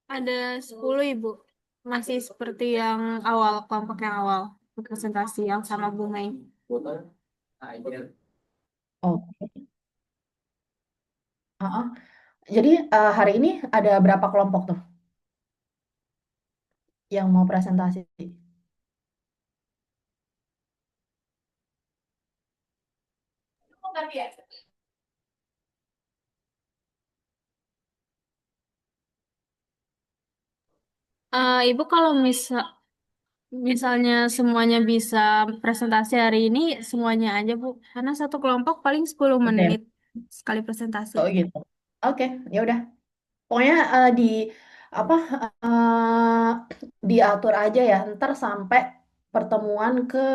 Ada 10 Ibu. Masih seperti yang awal, kelompok yang awal. Presentasi yang sama Bu Mei. Oh, heeh. Jadi hari ini ada berapa kelompok tuh yang mau presentasi? Ibu kalau misalnya semuanya bisa presentasi hari ini, semuanya aja Bu. Karena satu kelompok paling 10 Gitu ya? menit sekali presentasi. Oh gitu. Oke, ya udah. Pokoknya di apa diatur aja ya, ntar sampai pertemuan ke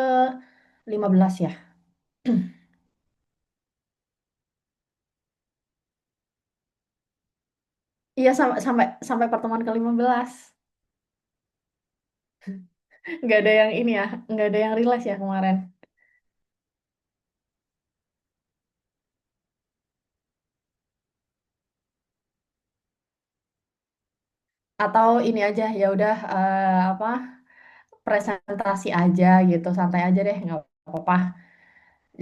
15 ya. Iya sampai sampai sampai pertemuan ke 15. Nggak ada yang ini ya, nggak ada yang rilis ya kemarin. Atau ini aja ya udah apa presentasi aja gitu, santai aja deh, nggak apa-apa.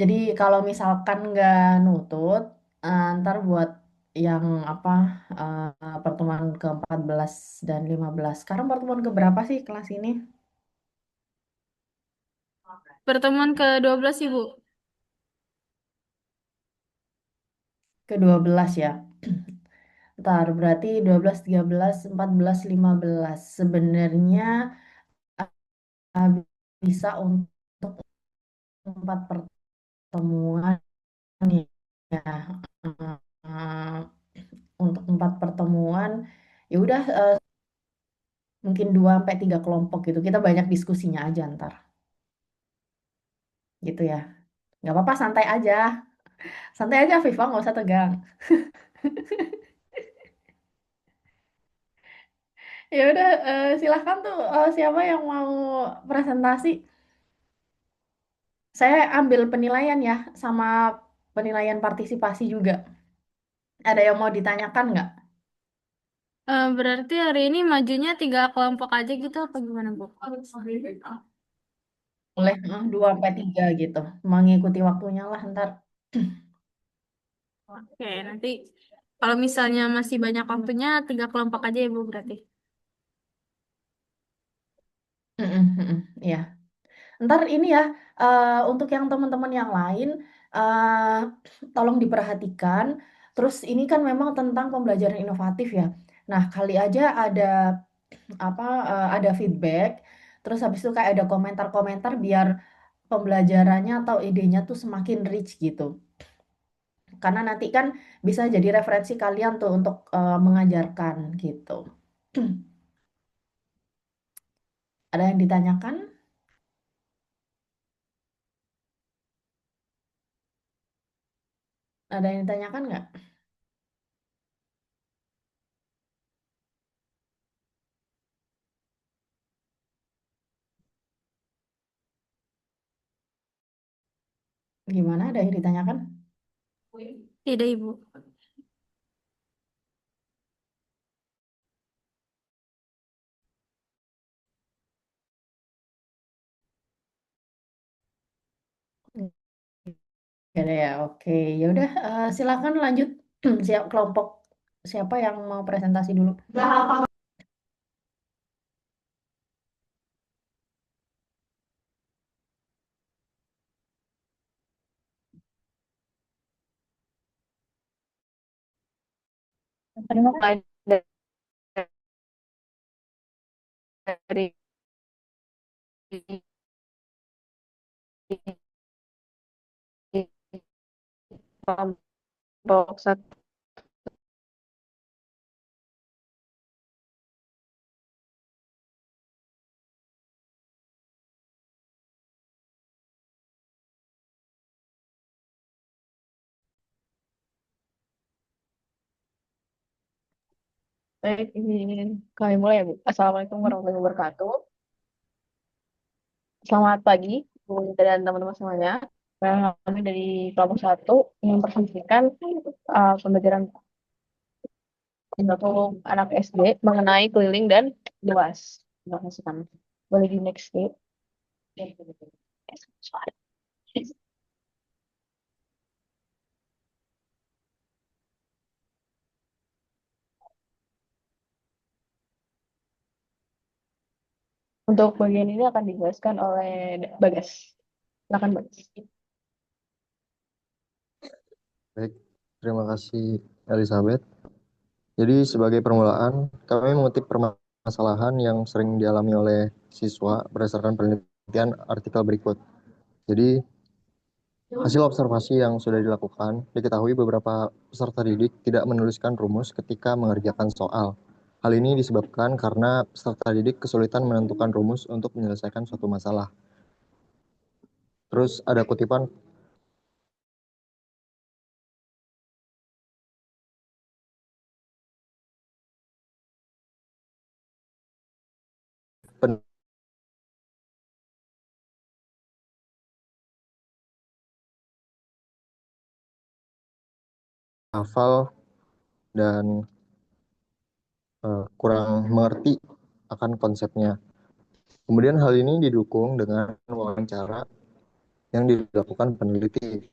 Jadi kalau misalkan nggak nutut, ntar buat yang apa pertemuan ke-14 dan 15. Sekarang pertemuan ke berapa sih kelas ini? Pertemuan ke-12 Ibu. Ke-12 ya. Ntar berarti 12, 13, 14, 15. Sebenarnya eh, bisa untuk 4 pertemuan ya. Eh, untuk 4 pertemuan ya udah mungkin 2 sampai 3 kelompok gitu. Kita banyak diskusinya aja ntar gitu ya. Nggak apa-apa santai aja. Santai aja Viva nggak usah tegang. Ya udah silahkan tuh siapa yang mau presentasi. Saya ambil penilaian ya sama penilaian partisipasi juga. Ada yang mau ditanyakan nggak? Berarti hari ini majunya 3 kelompok aja gitu apa gimana Bu? Boleh 2 sampai 3 gitu. Mengikuti waktunya lah ntar. Oke, nanti kalau misalnya masih banyak waktunya, 3 kelompok aja ya Bu berarti. Mm-mm, mm-mm, iya. Ntar ini ya, untuk yang teman-teman yang lain, tolong diperhatikan. Terus ini kan memang tentang pembelajaran inovatif ya. Nah, kali aja ada apa, ada feedback. Terus habis itu kayak ada komentar-komentar biar pembelajarannya atau idenya tuh semakin rich gitu. Karena nanti kan bisa jadi referensi kalian tuh untuk mengajarkan gitu. Ada yang ditanyakan? Ada yang ditanyakan nggak? Gimana? Ada yang ditanyakan? Tidak Ibu. Ya udah ya, oke. Ya udah, silakan lanjut. Siap kelompok siapa yang mau presentasi dulu? Mulai dari kelompok satu. Baik, ini kami mulai ya Bu. Assalamualaikum warahmatullahi wabarakatuh. Selamat pagi, Bu Nita dan teman-teman semuanya. Kami dari kelompok satu ingin mempresentasikan pembelajaran untuk anak SD mengenai keliling dan luas. Terima kasih kami. Boleh di next slide. Untuk bagian ini akan dijelaskan oleh Bagas. Silakan Bagas. Baik, terima kasih Elizabeth. Jadi sebagai permulaan, kami mengutip permasalahan yang sering dialami oleh siswa berdasarkan penelitian artikel berikut. Jadi hasil observasi yang sudah dilakukan, diketahui beberapa peserta didik tidak menuliskan rumus ketika mengerjakan soal. Hal ini disebabkan karena peserta didik kesulitan menentukan rumus untuk menyelesaikan suatu masalah. Terus ada kutipan penghafal dan kurang mengerti akan konsepnya. Kemudian hal ini didukung dengan wawancara yang dilakukan peneliti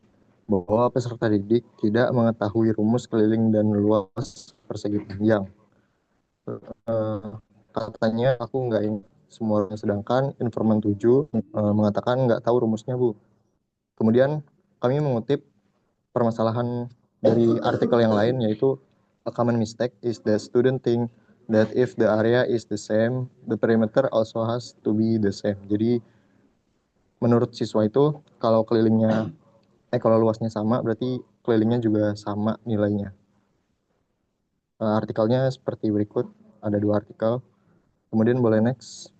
bahwa peserta didik tidak mengetahui rumus keliling dan luas persegi panjang. Katanya aku nggak ingat semua, sedangkan informan 7 mengatakan nggak tahu rumusnya, Bu. Kemudian kami mengutip permasalahan dari artikel yang lain, yaitu a common mistake is the student think that if the area is the same, the perimeter also has to be the same. Jadi menurut siswa itu kalau luasnya sama berarti kelilingnya juga sama nilainya. Artikelnya seperti berikut, ada 2 artikel. Kemudian boleh next.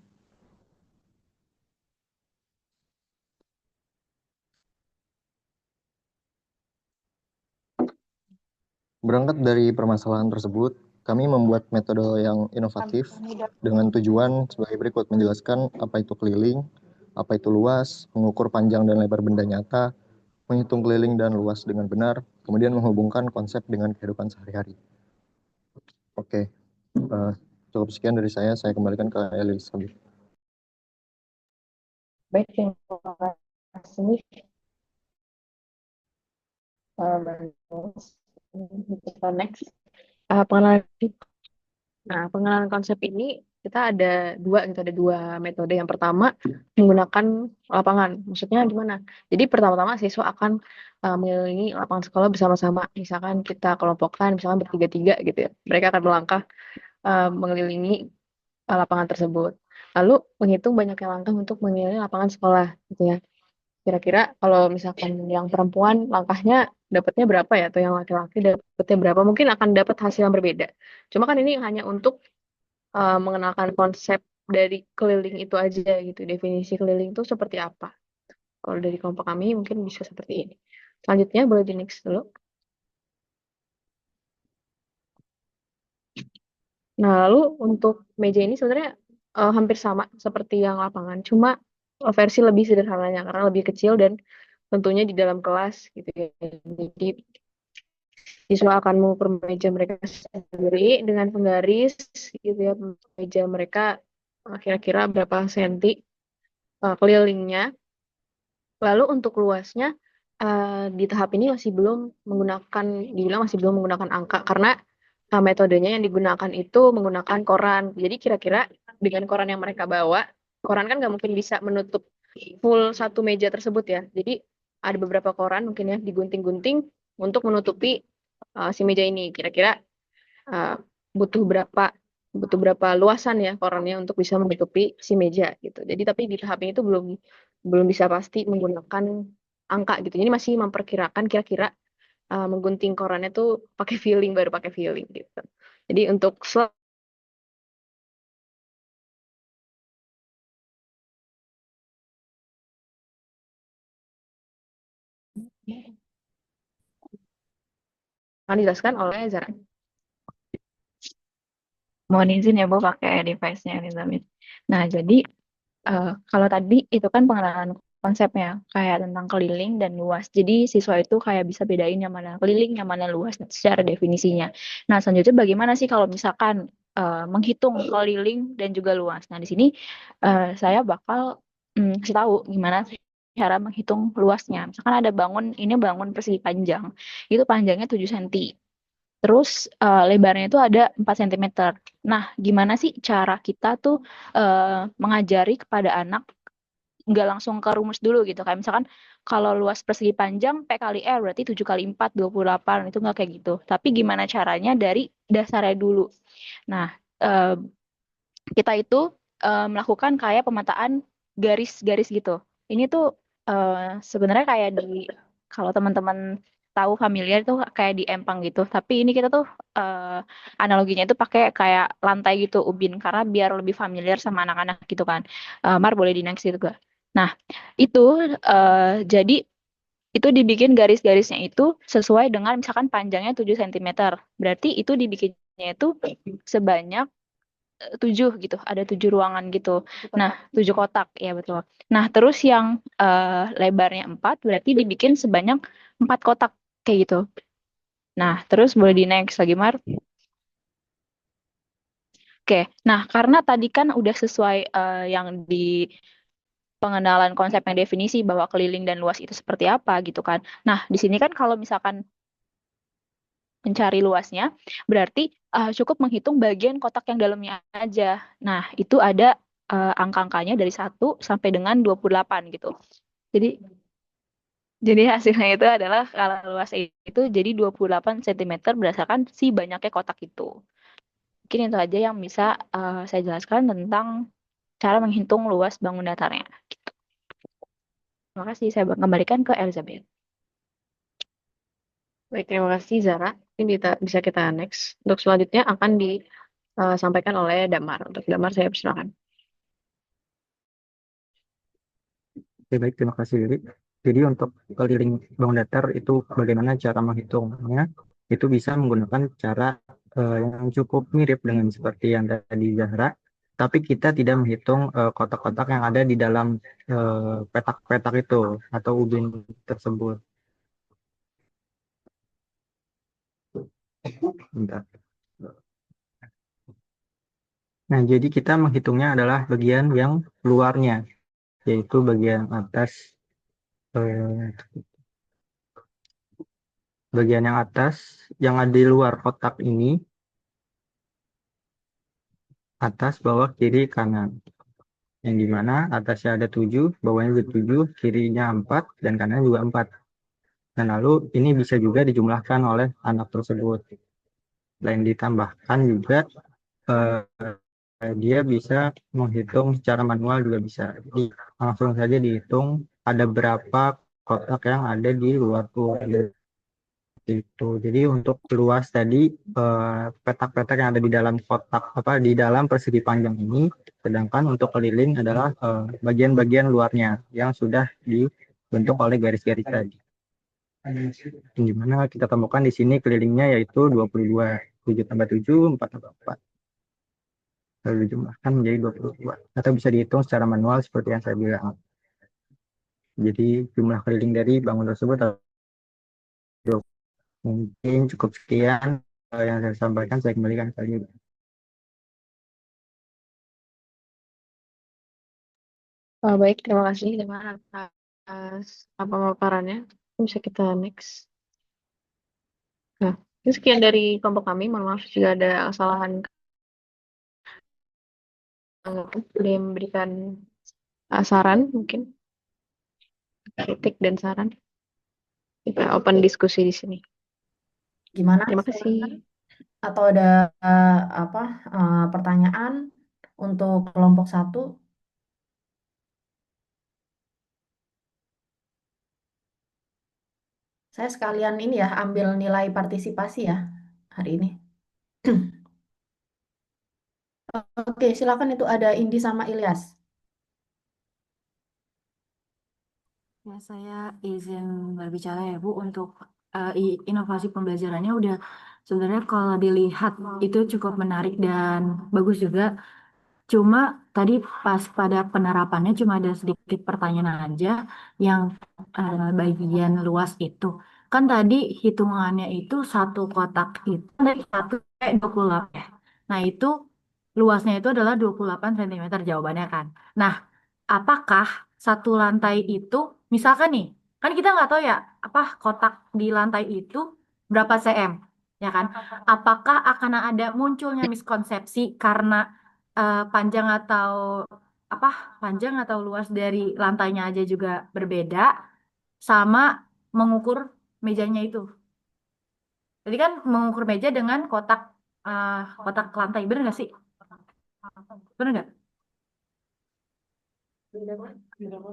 Berangkat dari permasalahan tersebut, kami membuat metode yang inovatif dengan tujuan sebagai berikut: menjelaskan apa itu keliling, apa itu luas, mengukur panjang dan lebar benda nyata, menghitung keliling dan luas dengan benar, kemudian menghubungkan konsep dengan kehidupan sehari-hari. Oke, cukup sekian dari saya kembalikan ke Elizabeth. Baik, terima kasih. Kita next. Pengenalan. Nah, pengenalan konsep ini kita ada dua metode. Yang pertama menggunakan lapangan. Maksudnya gimana? Jadi pertama-tama siswa akan mengelilingi lapangan sekolah bersama-sama. Misalkan kita kelompokkan, misalkan bertiga-tiga gitu ya. Mereka akan melangkah mengelilingi lapangan tersebut. Lalu menghitung banyaknya langkah untuk mengelilingi lapangan sekolah gitu ya. Kira-kira kalau misalkan yang perempuan langkahnya dapatnya berapa ya, atau yang laki-laki dapatnya berapa, mungkin akan dapat hasil yang berbeda. Cuma kan ini hanya untuk mengenalkan konsep dari keliling itu aja gitu. Definisi keliling itu seperti apa. Kalau dari kelompok kami mungkin bisa seperti ini. Selanjutnya boleh di next dulu. Nah, lalu untuk meja ini sebenarnya hampir sama seperti yang lapangan, cuma versi lebih sederhananya karena lebih kecil dan tentunya di dalam kelas gitu ya. Jadi siswa akan mengukur meja mereka sendiri dengan penggaris gitu ya. Meja mereka kira-kira berapa senti kelilingnya. Lalu untuk luasnya di tahap ini masih belum menggunakan, dibilang masih belum menggunakan angka karena metodenya yang digunakan itu menggunakan koran. Jadi kira-kira dengan koran yang mereka bawa, koran kan nggak mungkin bisa menutup full satu meja tersebut ya. Jadi ada beberapa koran mungkin ya digunting-gunting untuk menutupi si meja ini. Kira-kira uh, butuh berapa butuh berapa luasan ya korannya untuk bisa menutupi si meja gitu. Jadi tapi di tahap ini tuh belum belum bisa pasti menggunakan angka gitu. Jadi masih memperkirakan kira-kira menggunting korannya tuh pakai feeling, baru pakai feeling gitu. Jadi untuk slide akan dijelaskan oleh Zara. Mohon izin ya, Bu, pakai device-nya Elizabeth. Nah, jadi kalau tadi itu kan pengenalan konsepnya kayak tentang keliling dan luas. Jadi siswa itu kayak bisa bedain yang mana keliling, yang mana luas secara definisinya. Nah, selanjutnya bagaimana sih kalau misalkan menghitung keliling dan juga luas? Nah, di sini saya bakal kasih tahu gimana sih cara menghitung luasnya. Misalkan ada ini bangun persegi panjang. Itu panjangnya 7 cm. Terus lebarnya itu ada 4 cm. Nah, gimana sih cara kita tuh mengajari kepada anak nggak langsung ke rumus dulu gitu. Kayak misalkan kalau luas persegi panjang P kali R berarti 7 kali 4, 28. Itu nggak kayak gitu. Tapi gimana caranya dari dasarnya dulu. Nah, eh, kita itu melakukan kayak pemetaan garis-garis gitu. Ini tuh sebenarnya kayak kalau teman-teman tahu familiar itu kayak di empang gitu. Tapi ini kita tuh analoginya itu pakai kayak lantai gitu, ubin karena biar lebih familiar sama anak-anak gitu kan. Mar boleh di next gitu gak? Nah, itu jadi itu dibikin garis-garisnya itu sesuai dengan misalkan panjangnya 7 cm. Berarti itu dibikinnya itu sebanyak 7 gitu, ada 7 ruangan gitu. Nah, 7 kotak, ya betul. Nah, terus yang lebarnya 4 berarti dibikin sebanyak 4 kotak kayak gitu. Nah, terus boleh di next lagi, Mar. Oke, nah karena tadi kan udah sesuai yang di pengenalan konsep yang definisi bahwa keliling dan luas itu seperti apa gitu kan. Nah, di sini kan kalau misalkan mencari luasnya, berarti cukup menghitung bagian kotak yang dalamnya aja. Nah, itu ada angka-angkanya dari 1 sampai dengan 28 gitu. Jadi jadi hasilnya itu adalah kalau luas itu jadi 28 cm berdasarkan si banyaknya kotak itu. Mungkin itu aja yang bisa saya jelaskan tentang cara menghitung luas bangun datarnya. Terima kasih, saya kembalikan ke Elizabeth. Baik, terima kasih Zara. Ini bisa kita next. Untuk selanjutnya akan disampaikan oleh Damar. Untuk Damar saya persilakan. Oke, baik, terima kasih, Riri. Jadi untuk keliling bangun datar itu bagaimana cara menghitungnya? Itu bisa menggunakan cara yang cukup mirip dengan seperti yang tadi Zahra, tapi kita tidak menghitung kotak-kotak yang ada di dalam petak-petak itu atau ubin tersebut. Bentar. Nah, jadi kita menghitungnya adalah bagian yang luarnya, yaitu bagian atas eh, bagian yang atas yang ada di luar kotak ini, atas, bawah, kiri, kanan. Yang dimana atasnya ada 7, bawahnya juga 7, kirinya 4, dan kanan juga 4. Dan lalu ini bisa juga dijumlahkan oleh anak tersebut. Selain ditambahkan juga, dia bisa menghitung secara manual juga bisa. Jadi langsung saja dihitung ada berapa kotak yang ada di luar tuh. Itu. Jadi untuk luas tadi petak-petak yang ada di dalam kotak di dalam persegi panjang ini, sedangkan untuk keliling adalah bagian-bagian luarnya yang sudah dibentuk oleh garis-garis tadi. Di mana kita temukan di sini kelilingnya yaitu 22, 7 tambah 7, 4 tambah 4. Lalu dijumlahkan menjadi 22. Atau bisa dihitung secara manual seperti yang saya bilang. Jadi jumlah keliling dari bangun tersebut mungkin cukup sekian yang saya sampaikan, saya kembalikan kali ini. Baik, terima kasih Damar atas pemaparannya. Bisa kita next. Nah, ini sekian dari kelompok kami. Mohon maaf jika ada kesalahan. Boleh memberikan saran mungkin, kritik dan saran. Kita open diskusi di sini. Gimana? Terima kasih. Atau ada pertanyaan untuk kelompok 1? Saya sekalian ini ya ambil nilai partisipasi ya hari ini. Oke, silakan, itu ada Indi sama Ilyas. Ya, saya izin berbicara ya Bu untuk inovasi pembelajarannya udah sebenarnya kalau dilihat itu cukup menarik dan bagus juga. Cuma tadi pas pada penerapannya cuma ada sedikit pertanyaan aja yang bagian luas itu. Kan tadi hitungannya itu satu kotak itu dari 1 sampai 28 ya. Nah itu luasnya itu adalah 28 cm jawabannya kan. Nah apakah satu lantai itu, misalkan nih, kan kita nggak tahu ya, apa kotak di lantai itu berapa cm, ya kan? Apakah akan ada munculnya miskonsepsi karena panjang atau apa panjang atau luas dari lantainya aja juga berbeda, sama mengukur mejanya itu. Jadi kan mengukur meja dengan kotak eh, kotak lantai, bener nggak sih? Bener nggak?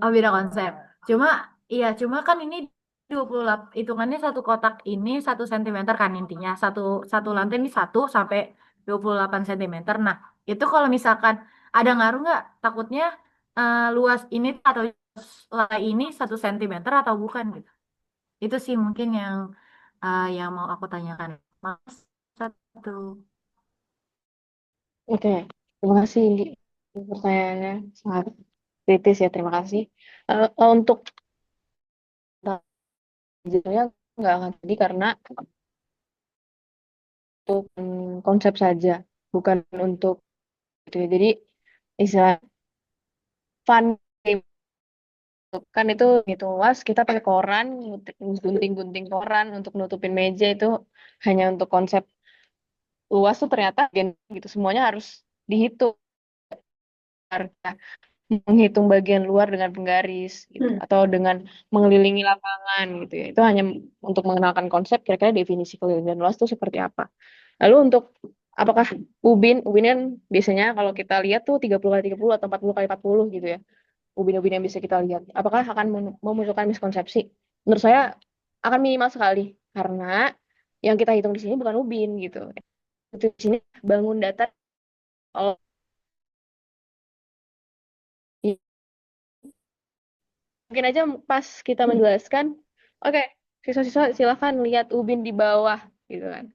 Oh, beda konsep. Cuma, iya, cuma kan ini 28, hitungannya satu kotak ini 1 cm kan intinya. Satu, satu lantai ini 1 sampai 28 cm. Nah, itu kalau misalkan ada ngaruh nggak? Takutnya luas ini atau lantai ini 1 cm atau bukan gitu. Itu sih mungkin yang mau aku tanyakan. Mas, satu. Oke, terima kasih Indi. Pertanyaannya sangat kritis ya, terima kasih. Untuk sebenarnya nggak akan jadi karena untuk konsep saja, bukan untuk itu ya. Jadi istilah fun game kan itu hitung luas, kita pakai koran, gunting-gunting koran untuk nutupin meja itu hanya untuk konsep luas tuh ternyata gitu semuanya harus dihitung, harus menghitung bagian luar dengan penggaris gitu atau dengan mengelilingi lapangan gitu ya. Itu hanya untuk mengenalkan konsep kira-kira definisi keliling luas itu seperti apa. Lalu untuk apakah ubin kan biasanya kalau kita lihat tuh 30 kali 30 atau 40 kali 40 gitu ya. Ubin-ubin yang bisa kita lihat. Apakah akan memunculkan miskonsepsi? Menurut saya akan minimal sekali karena yang kita hitung di sini bukan ubin gitu. Di sini bangun datar. Oh, mungkin aja pas kita menjelaskan, oke, siswa-siswa silakan lihat ubin di bawah gitu kan.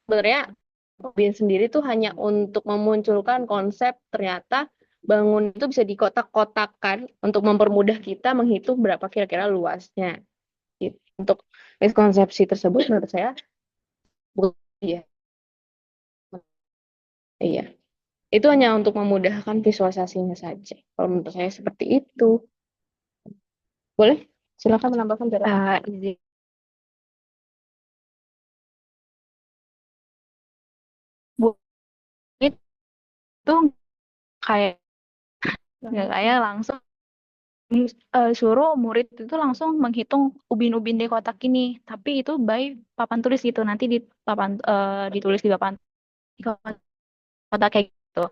Sebenarnya ubin sendiri tuh hanya untuk memunculkan konsep ternyata bangun itu bisa dikotak-kotakan untuk mempermudah kita menghitung berapa kira-kira luasnya. Gitu. Untuk miskonsepsi tersebut menurut saya bukan ya. Iya. Itu hanya untuk memudahkan visualisasinya saja. Kalau menurut saya seperti itu. Boleh? Silakan menambahkan Zara. Izin Bu, itu kayak nggak kayak langsung suruh murid itu langsung menghitung ubin-ubin di kotak ini, tapi itu by papan tulis gitu, nanti di ditulis di papan di kotak kayak gitu.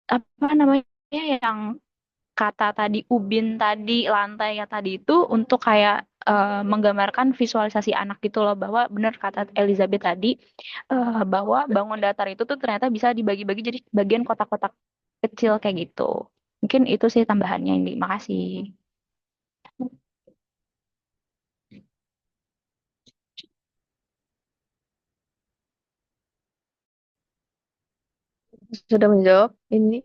Apa namanya yang kata tadi ubin tadi lantai ya tadi itu untuk kayak menggambarkan visualisasi anak gitu loh, bahwa benar kata Elizabeth tadi, bahwa bangun datar itu tuh ternyata bisa dibagi-bagi jadi bagian kotak-kotak kecil kayak gitu. Mungkin itu sih tambahannya ini. Makasih. Sudah menjawab ini.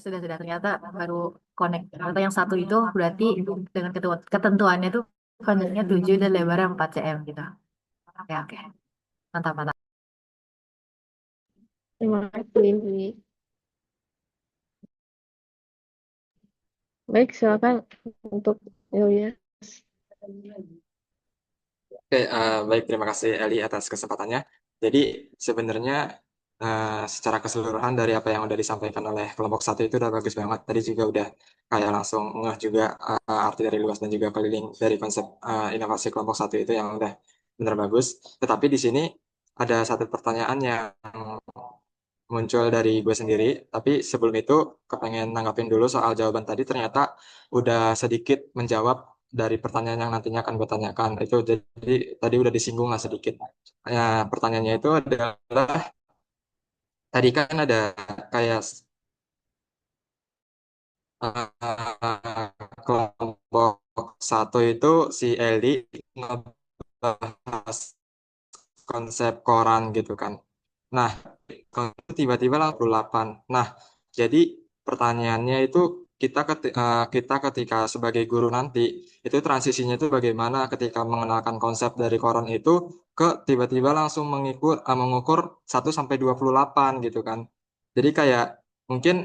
Sudah ternyata baru connect. Ternyata yang satu itu berarti dengan ketentuannya tuh panjangnya 7 dan lebarnya 4 cm gitu. Oke, oke. Mantap, mantap. Terima kasih ini. Baik, silakan untuk Ilya. Oke, baik, terima kasih Eli atas kesempatannya. Jadi sebenarnya secara keseluruhan dari apa yang udah disampaikan oleh kelompok satu itu udah bagus banget. Tadi juga udah kayak langsung ngeh juga arti dari luas dan juga keliling dari konsep inovasi kelompok satu itu yang udah benar bagus. Tetapi di sini ada satu pertanyaan yang muncul dari gue sendiri, tapi sebelum itu kepengen nanggapin dulu soal jawaban tadi, ternyata udah sedikit menjawab dari pertanyaan yang nantinya akan gue tanyakan. Itu jadi tadi udah disinggung lah sedikit. Ya, pertanyaannya itu adalah, tadi kan ada kayak kelompok satu itu si Eli ngebahas konsep koran gitu kan. Nah, kalau tiba-tiba langsung 8. Nah, jadi pertanyaannya itu kita ketika sebagai guru nanti itu transisinya itu bagaimana ketika mengenalkan konsep dari koron itu ke tiba-tiba langsung mengukur 1 sampai 28 gitu kan. Jadi kayak mungkin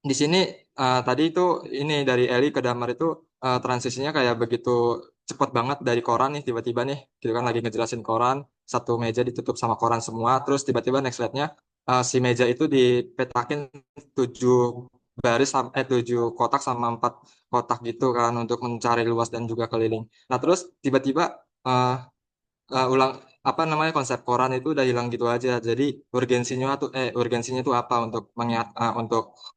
di sini tadi itu ini dari Eli ke Damar itu transisinya kayak begitu cepet banget dari koran nih tiba-tiba nih gitu kan lagi ngejelasin koran satu meja ditutup sama koran semua terus tiba-tiba next slide-nya si meja itu dipetakin 7 kotak sama 4 kotak gitu kan untuk mencari luas dan juga keliling. Nah terus tiba-tiba eh, ulang apa namanya konsep koran itu udah hilang gitu aja. Jadi urgensinya tuh apa untuk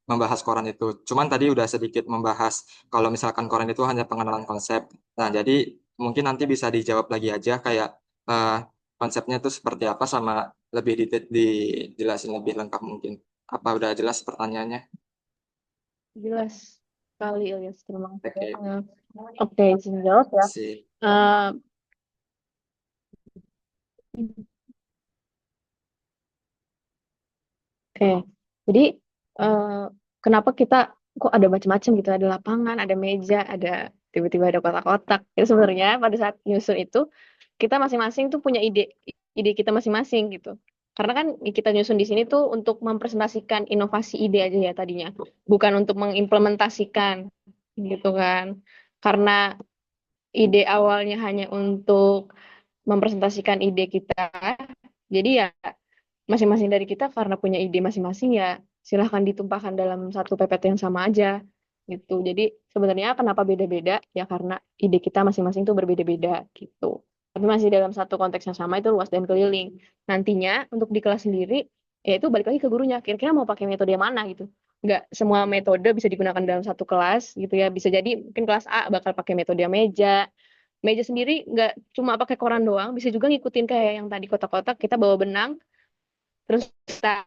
membahas koran itu. Cuman tadi udah sedikit membahas kalau misalkan koran itu hanya pengenalan konsep. Nah, jadi mungkin nanti bisa dijawab lagi aja kayak eh, konsepnya itu seperti apa sama lebih dijelasin lebih lengkap mungkin. Apa udah jelas pertanyaannya? Jelas sekali Ilyas, terima kasih. Oke, Oke, izin jawab ya. sih. Eh, Oke, jadi eh, kenapa kita kok ada macam-macam gitu, ada lapangan, ada meja, ada tiba-tiba ada kotak-kotak. Itu sebenarnya pada saat nyusun itu kita masing-masing tuh punya ide kita masing-masing gitu. Karena kan kita nyusun di sini tuh untuk mempresentasikan inovasi ide aja ya tadinya, bukan untuk mengimplementasikan gitu kan. Karena ide awalnya hanya untuk mempresentasikan ide kita, jadi ya masing-masing dari kita karena punya ide masing-masing ya silahkan ditumpahkan dalam satu PPT yang sama aja gitu. Jadi sebenarnya kenapa beda-beda ya karena ide kita masing-masing tuh berbeda-beda gitu. Tapi masih dalam satu konteks yang sama itu luas dan keliling. Nantinya untuk di kelas sendiri ya itu balik lagi ke gurunya. Kira-kira mau pakai metode yang mana gitu. Nggak semua metode bisa digunakan dalam satu kelas gitu ya. Bisa jadi mungkin kelas A bakal pakai metode meja. Meja sendiri nggak cuma pakai koran doang, bisa juga ngikutin kayak yang tadi kotak-kotak, kita bawa benang, terus kita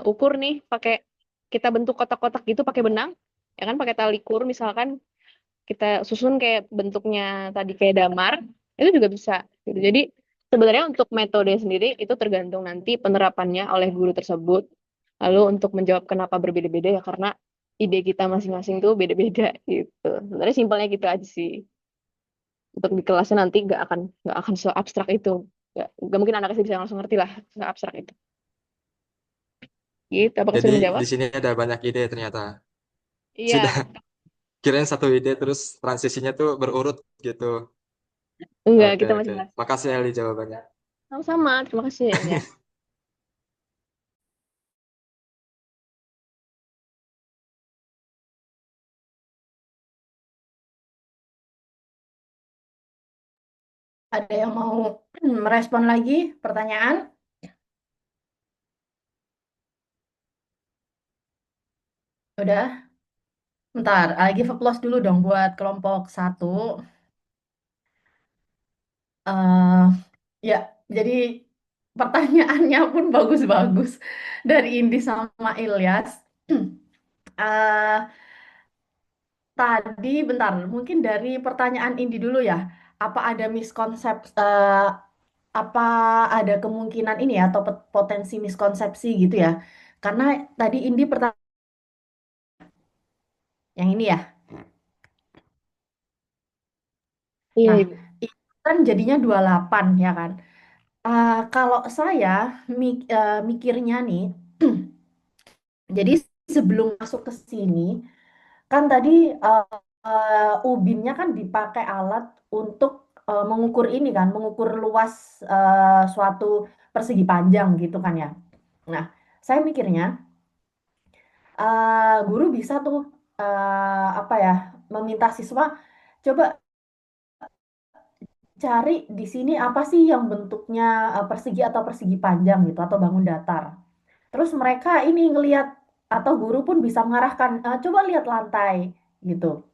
ukur nih pakai kita bentuk kotak-kotak gitu pakai benang ya kan pakai tali kur misalkan kita susun kayak bentuknya tadi kayak damar itu juga bisa gitu. Jadi sebenarnya untuk metode sendiri itu tergantung nanti penerapannya oleh guru tersebut. Lalu untuk menjawab kenapa berbeda-beda ya karena ide kita masing-masing tuh beda-beda gitu. Sebenarnya simpelnya gitu aja sih. Untuk di kelasnya nanti nggak akan seabstrak itu. Nggak mungkin anak SD bisa langsung ngerti lah, nggak abstrak itu. Gitu, apakah Jadi sudah di menjawab? sini ada banyak ide ternyata. Iya, Sudah kirain satu ide terus transisinya tuh berurut gitu. enggak, Oke, kita oke. masing-masing. Makasih Eli jawabannya. Sama-sama, terima kasih ya, Ilyas. Ada yang mau merespon lagi pertanyaan? Udah? Bentar, give applause dulu dong buat kelompok 1. eh ya, jadi pertanyaannya pun bagus-bagus dari Indi sama Ilyas. Eh Tadi, bentar, mungkin dari pertanyaan Indi dulu ya. Apa ada apa ada kemungkinan ini ya, atau potensi miskonsepsi gitu ya? Karena tadi Indi pertanyaan yang ini ya. Iya, Nah, Ibu. itu kan jadinya 28 ya kan? Kalau saya mikirnya nih, jadi sebelum masuk ke sini, kan tadi ubinnya kan dipakai alat untuk mengukur ini kan, mengukur luas suatu persegi panjang gitu kan ya. Nah, saya mikirnya guru bisa tuh apa ya, meminta siswa coba cari di sini apa sih yang bentuknya persegi atau persegi panjang gitu atau bangun datar. Terus mereka ini ngelihat atau guru pun bisa mengarahkan, coba lihat lantai gitu.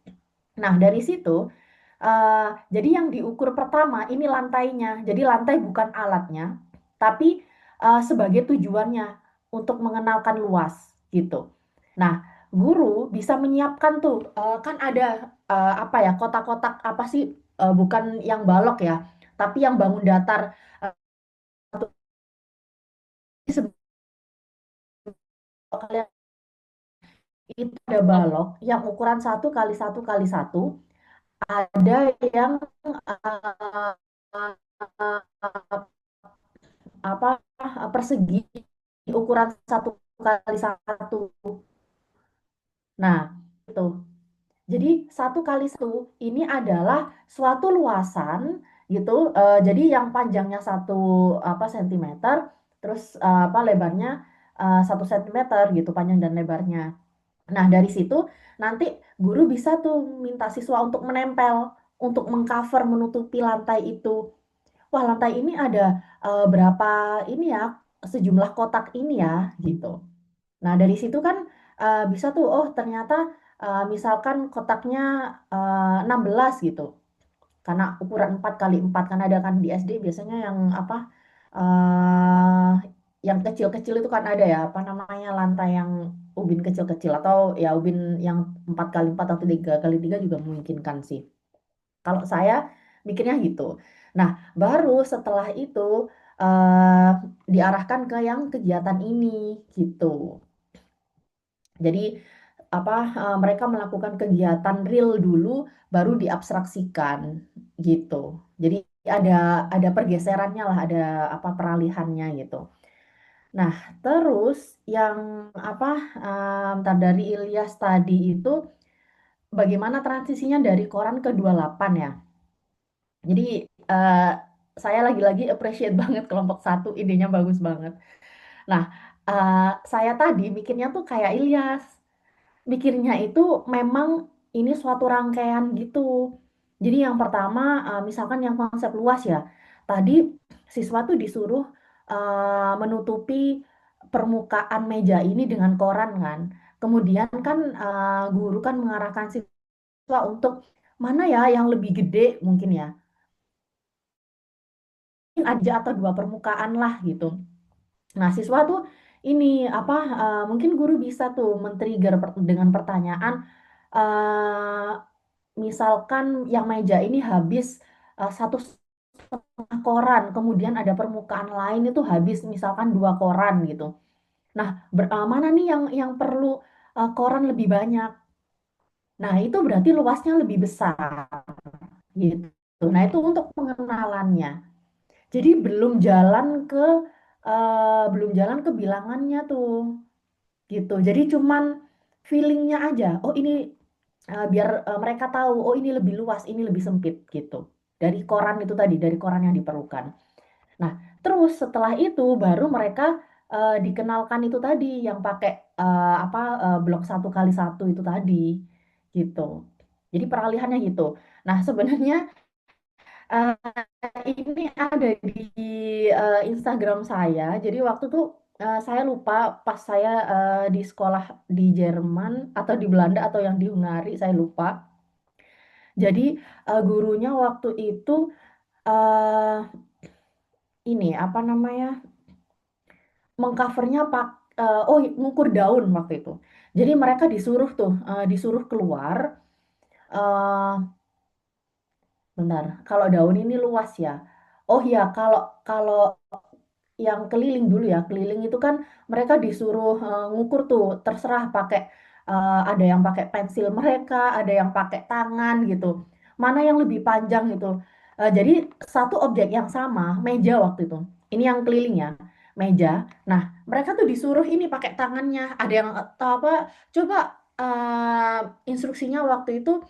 Nah, dari situ, eh, jadi yang diukur pertama ini lantainya. Jadi lantai bukan alatnya, tapi sebagai tujuannya untuk mengenalkan luas gitu. Nah, guru bisa menyiapkan tuh, kan ada apa ya, kotak-kotak apa sih, bukan yang balok ya, tapi yang bangun datar. sebelum kalian itu ada balok yang ukuran 1 x 1 x 1, ada yang uh, apa persegi ukuran 1 x 1. Nah, itu. Jadi 1 x 1 ini adalah suatu luasan gitu. Jadi yang panjangnya 1 sentimeter, terus lebarnya 1 sentimeter gitu, panjang dan lebarnya. Nah, dari situ nanti guru bisa tuh minta siswa untuk menempel, untuk mengcover, menutupi lantai itu. Wah, lantai ini ada berapa ini ya, sejumlah kotak ini ya, gitu. Nah, dari situ kan bisa tuh, oh ternyata misalkan kotaknya 16 gitu. Karena ukuran 4 x 4, kan ada kan di SD biasanya yang apa, eh yang kecil-kecil itu kan ada ya, apa namanya, lantai yang ubin kecil-kecil, atau ya ubin yang 4 x 4 atau 3 x 3 juga memungkinkan sih. Kalau saya mikirnya gitu. Nah, baru setelah itu eh diarahkan ke yang kegiatan ini gitu. Jadi apa, mereka melakukan kegiatan real dulu, baru diabstraksikan gitu. Jadi ada pergeserannya lah, ada apa, peralihannya gitu. Nah, terus yang apa, dari Ilyas tadi itu bagaimana transisinya dari koran ke 28 ya. Jadi eh, saya lagi-lagi appreciate banget kelompok 1, idenya bagus banget. Nah, saya tadi mikirnya tuh kayak Ilyas. Mikirnya itu memang ini suatu rangkaian gitu. Jadi yang pertama, misalkan yang konsep luas ya, tadi siswa tuh disuruh menutupi permukaan meja ini dengan koran kan. Kemudian kan guru kan mengarahkan siswa untuk mana ya yang lebih gede mungkin ya, aja atau 2 permukaan lah gitu. Nah, siswa tuh ini apa, mungkin guru bisa tuh men-trigger dengan pertanyaan, eh, misalkan yang meja ini habis 1,5 koran, kemudian ada permukaan lain itu habis misalkan 2 koran gitu. Nah, mana nih yang perlu koran lebih banyak? Nah, itu berarti luasnya lebih besar gitu. Nah, itu untuk pengenalannya. Jadi belum jalan ke bilangannya tuh gitu. Jadi cuman feelingnya aja. Oh ini, biar mereka tahu. Oh ini lebih luas, ini lebih sempit gitu. Dari koran itu tadi, dari koran yang diperlukan. Nah, terus setelah itu baru mereka dikenalkan itu tadi yang pakai apa, blok 1 x 1 itu tadi gitu. Jadi peralihannya gitu. Nah, sebenarnya Eh, ini ada di Instagram saya. Jadi waktu tuh saya lupa, pas saya di sekolah di Jerman atau di Belanda atau yang di Hungari, saya lupa. Jadi gurunya waktu itu eh ini apa namanya, mengcovernya oh ngukur daun waktu itu. Jadi mereka disuruh keluar. eh Bentar, kalau daun ini luas ya. Oh ya, kalau kalau yang keliling dulu ya, keliling itu kan mereka disuruh ngukur tuh, terserah pakai, ada yang pakai pensil mereka, ada yang pakai tangan gitu. Mana yang lebih panjang gitu. Jadi satu objek yang sama, meja waktu itu. Ini yang keliling ya, meja. Nah, mereka tuh disuruh ini pakai tangannya. Ada yang tahu apa? Coba instruksinya waktu itu,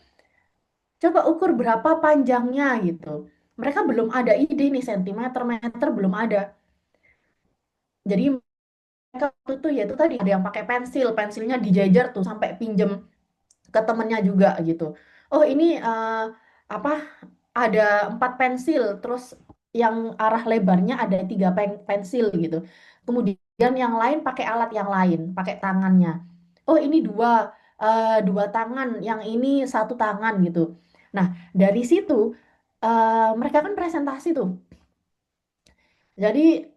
coba ukur berapa panjangnya gitu. Mereka belum ada ide nih, sentimeter, meter belum ada. Jadi mereka waktu itu ya itu tadi ada yang pakai pensil, pensilnya dijajar tuh sampai pinjem ke temennya juga gitu. Oh ini apa, ada 4 pensil, terus yang arah lebarnya ada 3 pensil gitu. Kemudian yang lain pakai alat yang lain, pakai tangannya. Oh ini dua tangan, yang ini 1 tangan gitu. Nah, dari situ mereka kan presentasi tuh. Jadi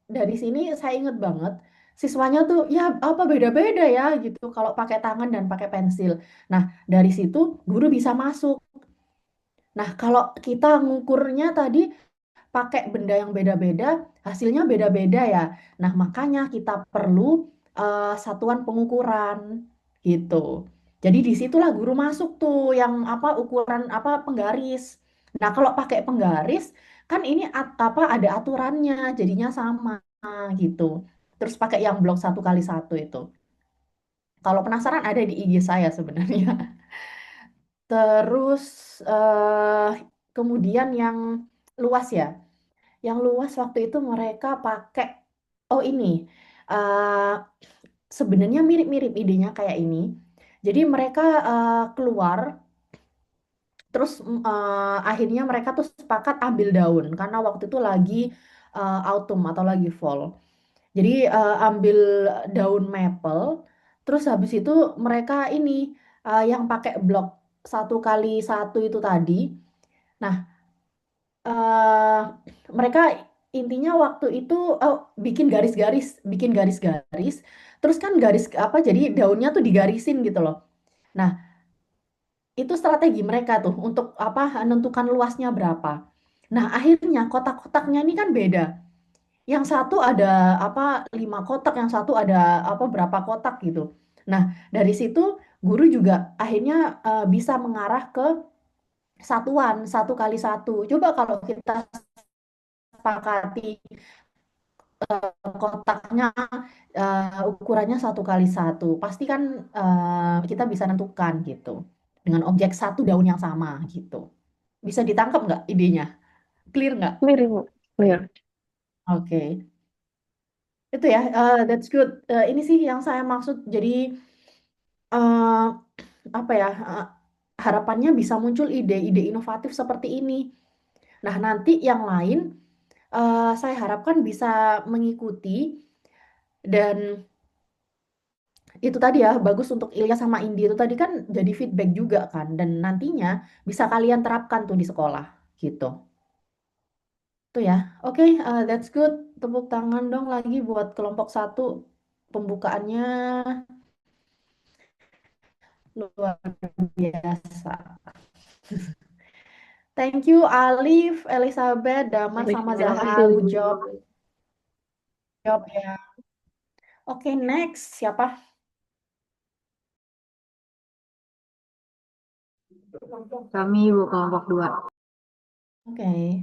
dari sini saya inget banget, siswanya tuh ya apa beda-beda ya gitu kalau pakai tangan dan pakai pensil. Nah, dari situ guru bisa masuk. Nah, kalau kita ngukurnya tadi pakai benda yang beda-beda, hasilnya beda-beda ya. Nah, makanya kita perlu satuan pengukuran gitu. Jadi disitulah guru masuk tuh yang apa ukuran apa penggaris. Nah, kalau pakai penggaris kan ini apa ada aturannya, jadinya sama gitu. Terus pakai yang blok 1 kali 1 itu. Kalau penasaran ada di IG saya sebenarnya. Terus eh kemudian yang luas ya. Yang luas waktu itu mereka pakai oh ini eh sebenarnya mirip-mirip idenya kayak ini. Jadi mereka keluar terus akhirnya mereka tuh sepakat ambil daun karena waktu itu lagi autumn atau lagi fall. Jadi ambil daun maple, terus habis itu mereka ini yang pakai blok 1 kali 1 itu tadi. Nah, eh mereka intinya waktu itu bikin garis-garis, bikin garis-garis. Terus kan garis apa? Jadi daunnya tuh digarisin gitu loh. Nah, itu strategi mereka tuh untuk apa? Menentukan luasnya berapa. Nah, akhirnya kotak-kotaknya ini kan beda. Yang satu ada apa 5 kotak, yang satu ada apa berapa kotak gitu. Nah, dari situ guru juga akhirnya bisa mengarah ke satuan 1 kali 1. Coba kalau kita sepakati kotaknya ukurannya 1 kali 1, pasti kan kita bisa nentukan gitu dengan objek satu daun yang sama gitu. Bisa ditangkap nggak idenya? Clear nggak? Clear, Ibu. Clear. Oke. Itu ya, that's good. Ini sih yang saya maksud. Jadi eh, apa ya? Harapannya bisa muncul ide-ide inovatif seperti ini. Nah, nanti yang lain saya harapkan bisa mengikuti dan itu tadi ya bagus untuk Ilya sama Indi itu tadi kan jadi feedback juga kan dan nantinya bisa kalian terapkan tuh di sekolah gitu. Tuh ya. Oke, that's good. Tepuk tangan dong lagi buat kelompok 1 pembukaannya luar biasa. Thank you Alif, Elizabeth, Damar Baik, sama terima kasih, Zahra. Good Ibu. job. Job ya. Oke, next siapa? Kami Ibu kelompok 2. Oke.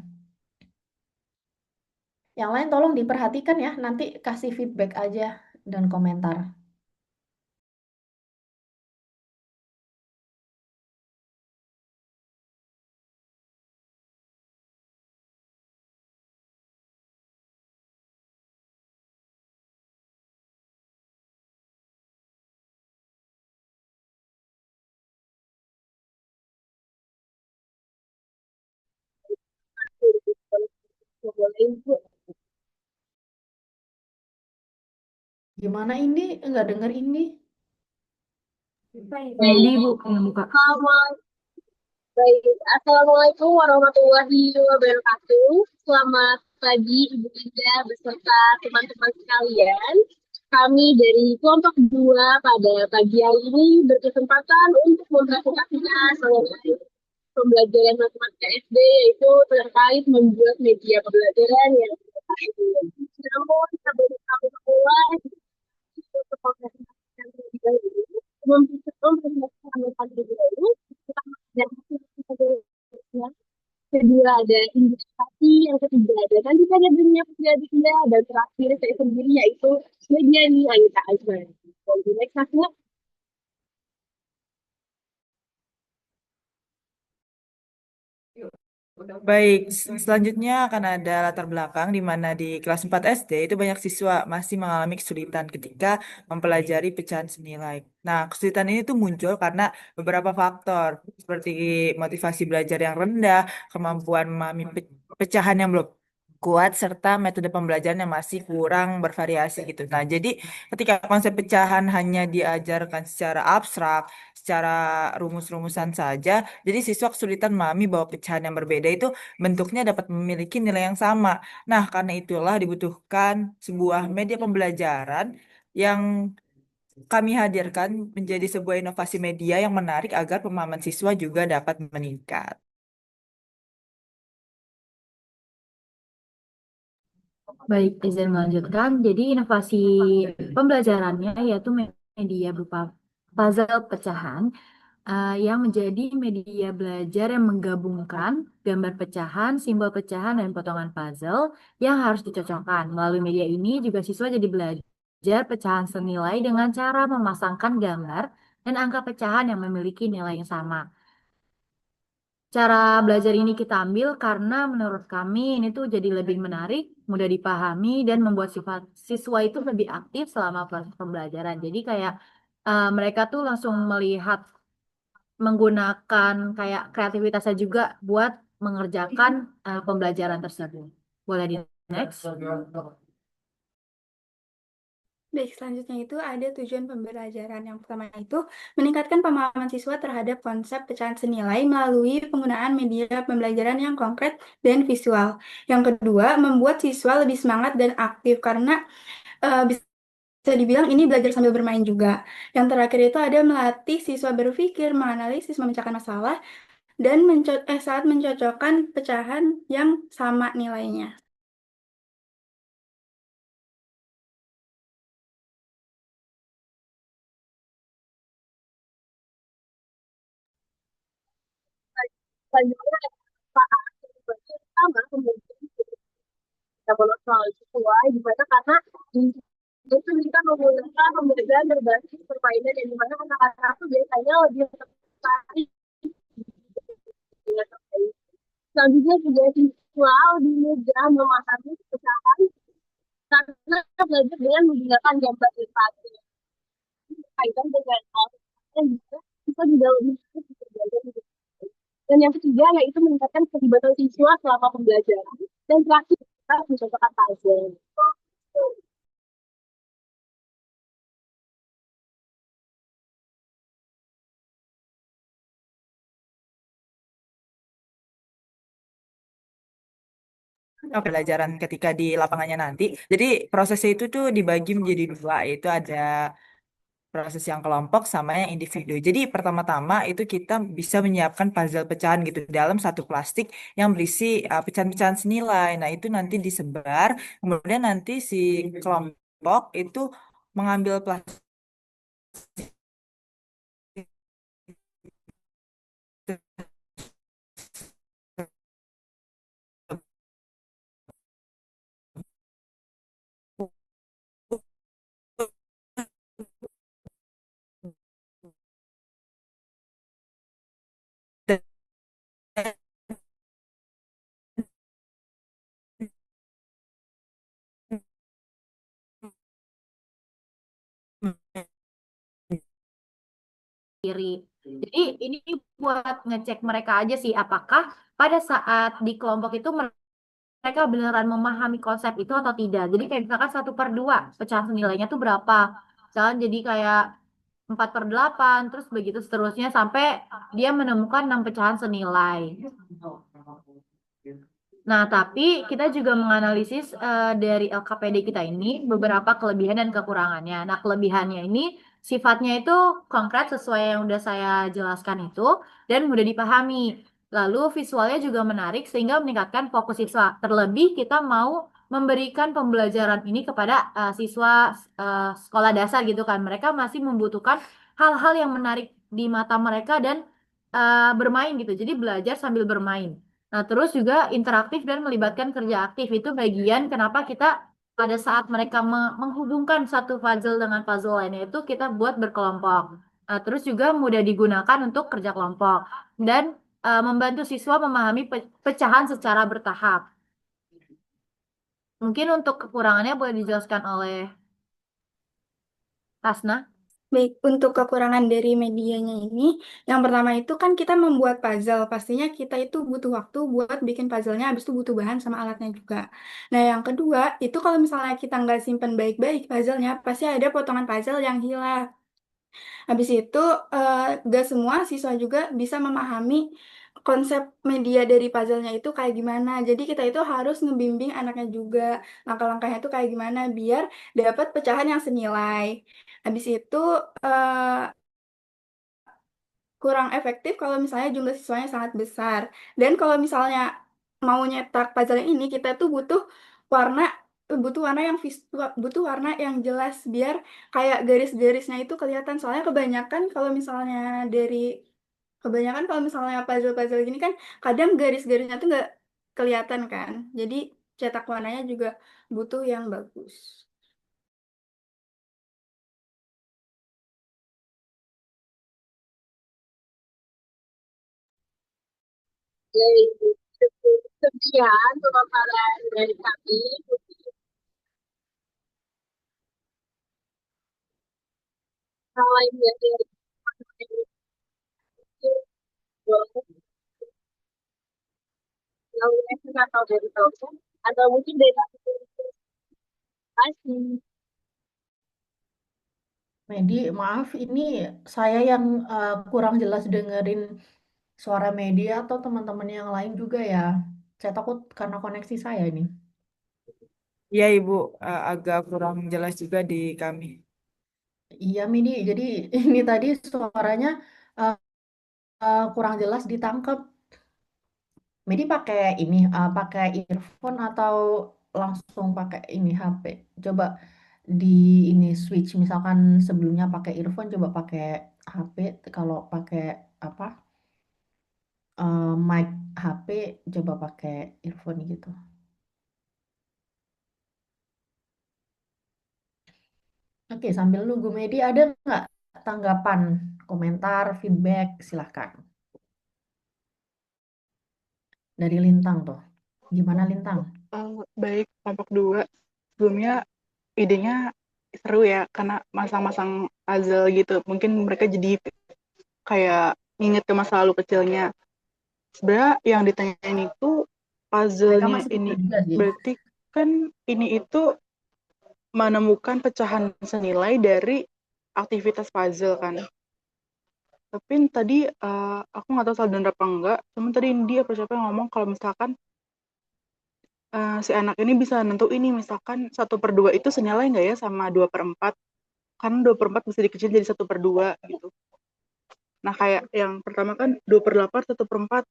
Yang lain tolong diperhatikan ya, nanti kasih feedback aja dan komentar. Gimana ini? Enggak denger ini? Jadi Ibu yang buka. Baik, Assalamualaikum warahmatullahi wabarakatuh. Selamat pagi Ibu Ida beserta teman-teman sekalian. Kami dari kelompok 2 pada pagi hari ini berkesempatan untuk mempresentasikan mengenai pembelajaran matematika SD yaitu terkait membuat media pembelajaran yang baik. Namun sebelum kami mulai untuk mempresentasikan terlebih dahulu, mempresentasikan terlebih dahulu, kita dan kedua ada investasi, yang ketiga ada nanti pada dunia pekerjaan dan terakhir saya sendiri yaitu media nih Anita Azman. Next, Asma. Baik, selanjutnya akan ada latar belakang di mana di kelas 4 SD itu banyak siswa masih mengalami kesulitan ketika mempelajari pecahan senilai. Nah, kesulitan ini tuh muncul karena beberapa faktor seperti motivasi belajar yang rendah, kemampuan memahami pecahan yang belum kuat, serta metode pembelajaran yang masih kurang bervariasi gitu. Nah, jadi ketika konsep pecahan hanya diajarkan secara abstrak, secara rumus-rumusan saja, jadi siswa kesulitan memahami bahwa pecahan yang berbeda itu bentuknya dapat memiliki nilai yang sama. Nah, karena itulah dibutuhkan sebuah media pembelajaran yang kami hadirkan menjadi sebuah inovasi media yang menarik agar pemahaman siswa juga dapat meningkat. Baik, izin melanjutkan. Jadi inovasi pembelajarannya yaitu media berupa puzzle pecahan yang menjadi media belajar yang menggabungkan gambar pecahan, simbol pecahan, dan potongan puzzle yang harus dicocokkan. Melalui media ini juga siswa jadi belajar pecahan senilai dengan cara memasangkan gambar dan angka pecahan yang memiliki nilai yang sama. Cara belajar ini kita ambil karena menurut kami ini tuh jadi lebih menarik, mudah dipahami, dan membuat sifat siswa itu lebih aktif selama proses pembelajaran. Jadi kayak mereka tuh langsung melihat menggunakan kayak kreativitasnya juga buat mengerjakan pembelajaran tersebut. Boleh di next? Baik, selanjutnya itu ada tujuan pembelajaran. Yang pertama itu meningkatkan pemahaman siswa terhadap konsep pecahan senilai melalui penggunaan media pembelajaran yang konkret dan visual. Yang kedua, membuat siswa lebih semangat dan aktif karena bisa dibilang ini belajar sambil bermain juga. Yang terakhir itu ada melatih siswa berpikir, menganalisis, memecahkan masalah, dan saat mencocokkan pecahan yang sama nilainya. Selanjutnya ada manfaat yang pertama kemudian kita soal sesuai di mana karena itu kita menggunakan pembelajaran berbasis permainan yang dimana anak-anak itu biasanya lebih tertarik dengan permainan. Selanjutnya juga visual lebih mudah memahami pecahan karena belajar dengan menggunakan gambar ilustrasi kaitan dengan hal yang juga kita juga lebih bisa belajar. Dan yang ketiga yaitu meningkatkan keterlibatan siswa selama pembelajaran. Dan terakhir kita mencontohkan puzzle. Pelajaran ketika di lapangannya nanti. Jadi prosesnya itu tuh dibagi menjadi dua, yaitu ada proses yang kelompok sama yang individu. Jadi pertama-tama itu kita bisa menyiapkan puzzle pecahan gitu dalam satu plastik yang berisi pecahan-pecahan senilai. Nah, itu nanti disebar, kemudian nanti si kelompok itu mengambil plastik Diri. Jadi ini buat ngecek mereka aja sih apakah pada saat di kelompok itu mereka beneran memahami konsep itu atau tidak. Jadi kayak misalkan 1/2 pecahan senilainya tuh berapa. Misalkan jadi kayak 4/8 terus begitu seterusnya sampai dia menemukan 6 pecahan senilai. Nah, tapi kita juga menganalisis dari LKPD kita ini beberapa kelebihan dan kekurangannya. Nah, kelebihannya ini sifatnya itu konkret sesuai yang udah saya jelaskan itu dan mudah dipahami. Lalu visualnya juga menarik sehingga meningkatkan fokus siswa. Terlebih kita mau memberikan pembelajaran ini kepada siswa sekolah dasar gitu kan. Mereka masih membutuhkan hal-hal yang menarik di mata mereka dan bermain gitu. Jadi belajar sambil bermain. Nah, terus juga interaktif dan melibatkan kerja aktif itu bagian kenapa kita pada saat mereka menghubungkan satu puzzle dengan puzzle lainnya itu kita buat berkelompok. Nah, terus juga mudah digunakan untuk kerja kelompok dan membantu siswa memahami pecahan secara bertahap. Mungkin untuk kekurangannya boleh dijelaskan oleh Tasna. Baik, untuk kekurangan dari medianya ini, yang pertama itu kan kita membuat puzzle. Pastinya kita itu butuh waktu buat bikin puzzle-nya, habis itu butuh bahan sama alatnya juga. Nah, yang kedua, itu kalau misalnya kita nggak simpen baik-baik puzzle-nya, pasti ada potongan puzzle yang hilang. Habis itu, nggak semua siswa juga bisa memahami konsep media dari puzzle-nya itu kayak gimana. Jadi kita itu harus ngebimbing anaknya juga. Langkah-langkahnya itu kayak gimana biar dapat pecahan yang senilai. Habis itu, kurang efektif kalau misalnya jumlah siswanya sangat besar. Dan kalau misalnya mau nyetak puzzle ini, kita tuh butuh warna butuh warna yang butuh warna yang jelas biar kayak garis-garisnya itu kelihatan. Soalnya kebanyakan kalau misalnya puzzle-puzzle gini kan kadang garis-garisnya tuh nggak kelihatan kan. Jadi cetak warnanya juga butuh yang bagus. Jadi, sekian pemaparan dari kami. Kalau yang dari atau dari dosen atau mungkin dari kasih. Medi, maaf ini saya yang kurang jelas dengerin suara Medi atau teman-teman yang lain juga ya. Saya takut karena koneksi saya ini. Iya Ibu, agak kurang jelas juga di kami. Iya Medi, jadi ini tadi suaranya uh, kurang jelas ditangkap. Medi pakai ini, pakai earphone atau langsung pakai ini HP? Coba di ini switch, misalkan sebelumnya pakai earphone, coba pakai HP. Kalau pakai apa mic HP, coba pakai earphone gitu. Oke, sambil nunggu Medi, ada nggak tanggapan, komentar, feedback? Silahkan. Dari Lintang tuh. Gimana Lintang? Baik, kelompok 2. Sebelumnya idenya seru ya, karena masang-masang puzzle gitu. Mungkin mereka jadi kayak nginget ke masa lalu kecilnya. Sebenarnya yang ditanyain itu Mereka puzzle-nya masih ini. kecil juga sih. Berarti kan ini itu menemukan pecahan senilai dari aktivitas puzzle kan. Tapi tadi aku nggak tahu salah benar apa enggak. Cuman tadi dia apa siapa yang ngomong kalau misalkan si anak ini bisa nentuin ini misalkan 1/2 itu senilai nggak ya sama 2/4, karena 2/4 bisa dikecil jadi 1/2 gitu. Nah kayak yang pertama kan 2/8 1/4,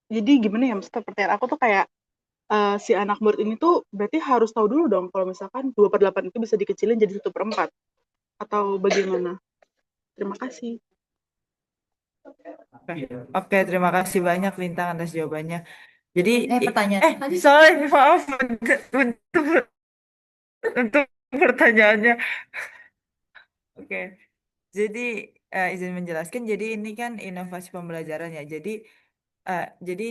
jadi gimana ya, maksudnya pertanyaan aku tuh kayak si anak murid ini tuh berarti harus tahu dulu dong kalau misalkan 2/8 itu bisa dikecilin jadi 1/4 atau bagaimana. Terima kasih. Oke, terima kasih banyak Lintang atas jawabannya. Jadi, Pertanyaan tadi. sorry, maaf untuk pertanyaannya. Oke, jadi izin menjelaskan. Jadi ini kan inovasi pembelajaran ya. Jadi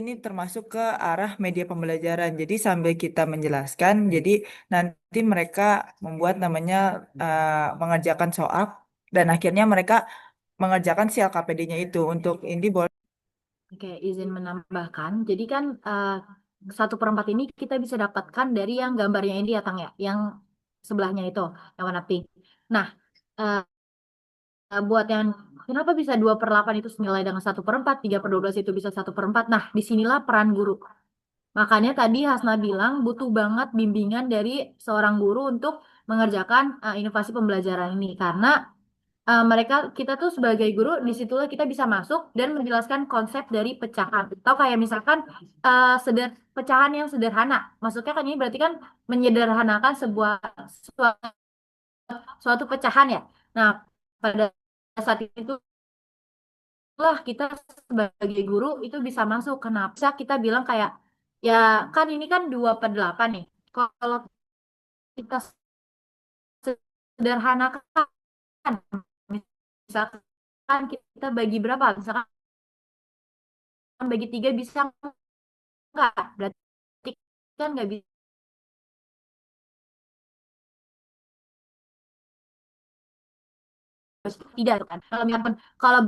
ini termasuk ke arah media pembelajaran. Jadi sambil kita menjelaskan, jadi nanti mereka membuat namanya mengerjakan soal dan akhirnya mereka mengerjakan si LKPD-nya itu. Untuk ini boleh. Oke, izin menambahkan. Jadi kan 1/4 ini kita bisa dapatkan dari yang gambarnya ini ya, Tang ya, yang sebelahnya itu, yang warna pink. Nah, eh, buat yang kenapa bisa 2/8 itu senilai dengan 1/4, 3/12 itu bisa 1/4. Nah, disinilah peran guru. Makanya tadi Hasna bilang butuh banget bimbingan dari seorang guru untuk mengerjakan inovasi pembelajaran ini. Karena kita tuh sebagai guru, disitulah kita bisa masuk dan menjelaskan konsep dari pecahan. Atau kayak misalkan pecahan yang sederhana. Maksudnya kan ini berarti kan menyederhanakan suatu pecahan ya. Nah, pada saat itu lah kita sebagai guru itu bisa masuk. Kenapa? Bisa kita bilang kayak, ya kan ini kan 2/8 nih. Kalau kita sederhanakan, misalkan kita bagi berapa? Misalkan bagi 3 bisa nggak? Berarti kan nggak bisa. Tidak kan? Kalau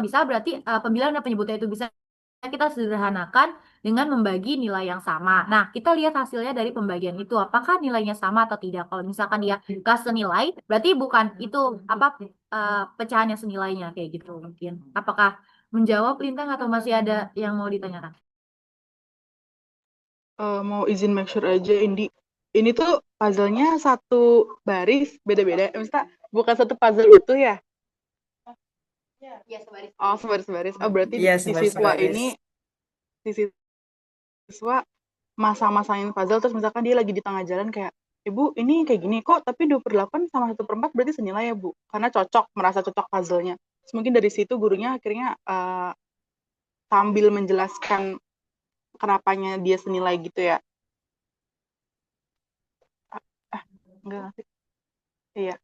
bisa berarti pembilang dan penyebutnya itu bisa kita sederhanakan dengan membagi nilai yang sama. Nah, kita lihat hasilnya dari pembagian itu apakah nilainya sama atau tidak. Kalau misalkan dia nggak senilai, berarti bukan itu apa pecahan yang senilainya kayak gitu mungkin. Apakah menjawab Lintang atau masih ada yang mau ditanyakan? Mau izin make sure aja, Indi. Ini tuh puzzle-nya satu baris beda-beda. Maksudnya bukan satu puzzle utuh ya? Iya, sebaris. Oh, sebaris-baris. Oh, berarti Iya, si siswa sebaris-baris. ini, si siswa masang-masangin puzzle, terus misalkan dia lagi di tengah jalan kayak, Ibu, ini kayak gini kok, tapi 2/8 sama 1/4 berarti senilai ya, Bu? Karena cocok, merasa cocok puzzle-nya. Terus mungkin dari situ gurunya akhirnya sambil menjelaskan kenapanya dia senilai gitu ya. Ah, enggak ngerti. Iya.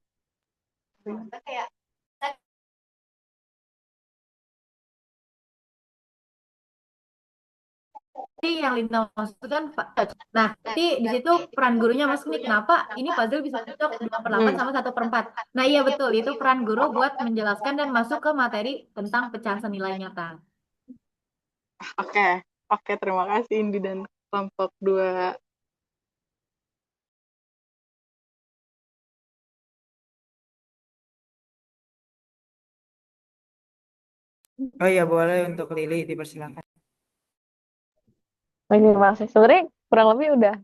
Tapi yang Lintang maksudkan, nah, tapi di situ peran gurunya masuk nih, kenapa ini puzzle bisa cocok 2/8 sama 1/4. Nah, iya betul, itu peran guru buat menjelaskan dan masuk ke materi tentang pecahan senilai nyata. Oke, oke, terima kasih Indi dan kelompok 2. Oh iya, boleh untuk Lili dipersilakan. Baik, terima kasih. Sebenarnya kurang lebih udah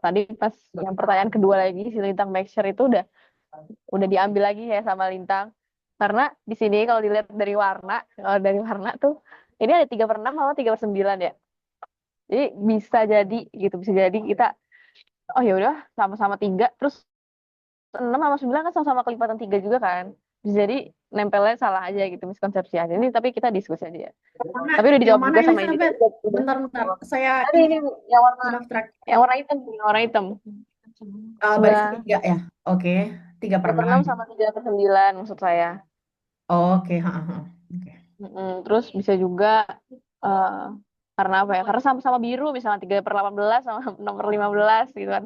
tadi pas yang pertanyaan kedua lagi si Lintang make sure itu udah diambil lagi ya sama Lintang. Karena di sini kalau dilihat dari warna tuh ini ada 3/6 sama 3/9 ya. Jadi bisa jadi kita oh ya udah sama-sama 3 terus 6 sama 9 kan sama-sama kelipatan 3 juga kan. Bisa jadi nempelnya salah aja gitu miskonsepsi aja. Ini tapi kita diskusi aja ya. Tapi udah Yang dijawab mana juga sama ini. Elizabeth? Bentar, saya Tadi ini yang warna abstrak. yang warna hitam, yang warna hitam. Baris Sebelah 3 ya? Oke, 3/6 3/6. sama 3/9 maksud saya. Oke, oke. Terus bisa juga eh, karena apa ya? Karena sama-sama biru, misalnya 3/18 sama 6/15 gitu kan.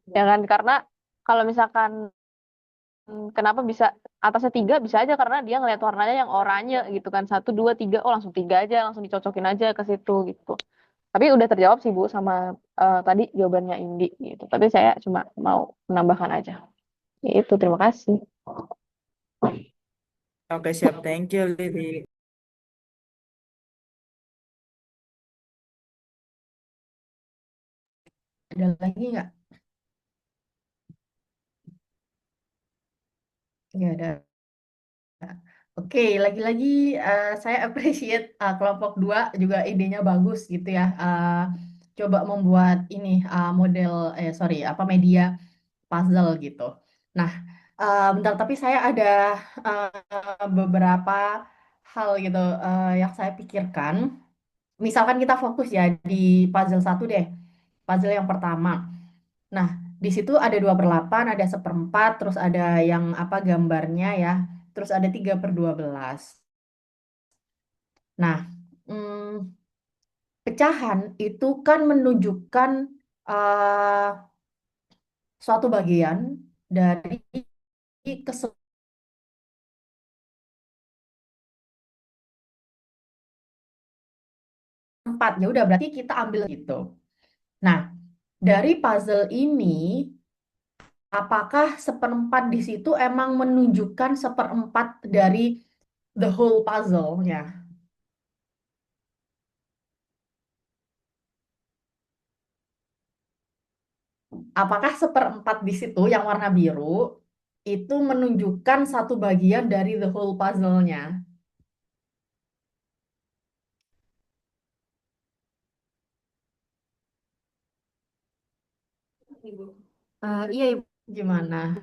Ya kan? Karena kalau misalkan kenapa bisa atasnya 3 bisa aja karena dia ngeliat warnanya yang oranye gitu kan. 1, 2, 3, oh langsung 3 aja, langsung dicocokin aja ke situ gitu. Tapi udah terjawab sih Bu sama tadi jawabannya Indi gitu. Tapi saya cuma mau menambahkan aja. Itu terima kasih. Oke, siap. Thank you, Lili. Ada lagi nggak? Nggak ada. Oke, lagi-lagi saya appreciate kelompok 2 juga idenya bagus gitu ya. Coba membuat ini media puzzle gitu. Nah, bentar tapi saya ada beberapa hal gitu yang saya pikirkan. Misalkan kita fokus ya di puzzle satu deh, puzzle yang pertama. Nah, di situ ada 2/8, ada 1/4, terus ada yang apa gambarnya ya, terus ada 3/12. Nah, pecahan itu kan menunjukkan eh, suatu bagian dari keseluruhan empat. Ya udah berarti kita ambil gitu. Nah, dari puzzle ini apakah 1/4 di situ emang menunjukkan 1/4 dari the whole puzzle-nya? Apakah 1/4 di situ yang warna biru itu menunjukkan satu bagian dari the whole puzzle-nya? Iya Ibu. Gimana?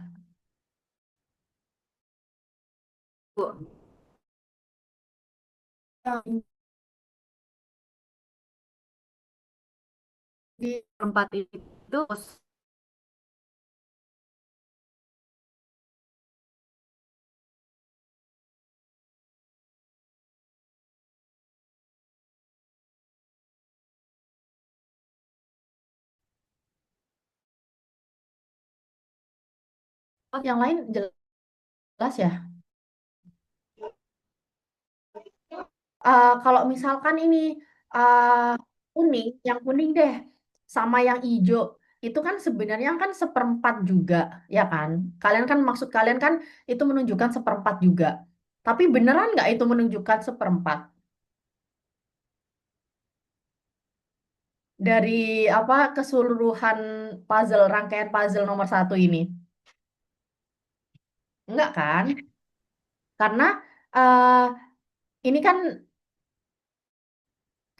Di 4 itu yang lain jelas ya. Kalau misalkan ini uh, yang kuning deh, sama yang hijau, itu kan sebenarnya kan 1/4 juga, ya kan? Kalian kan maksud kalian kan itu menunjukkan 1/4 juga. Tapi beneran nggak itu menunjukkan 1/4 dari apa keseluruhan puzzle rangkaian puzzle nomor 1 ini? Enggak kan? Karena uh, ini kan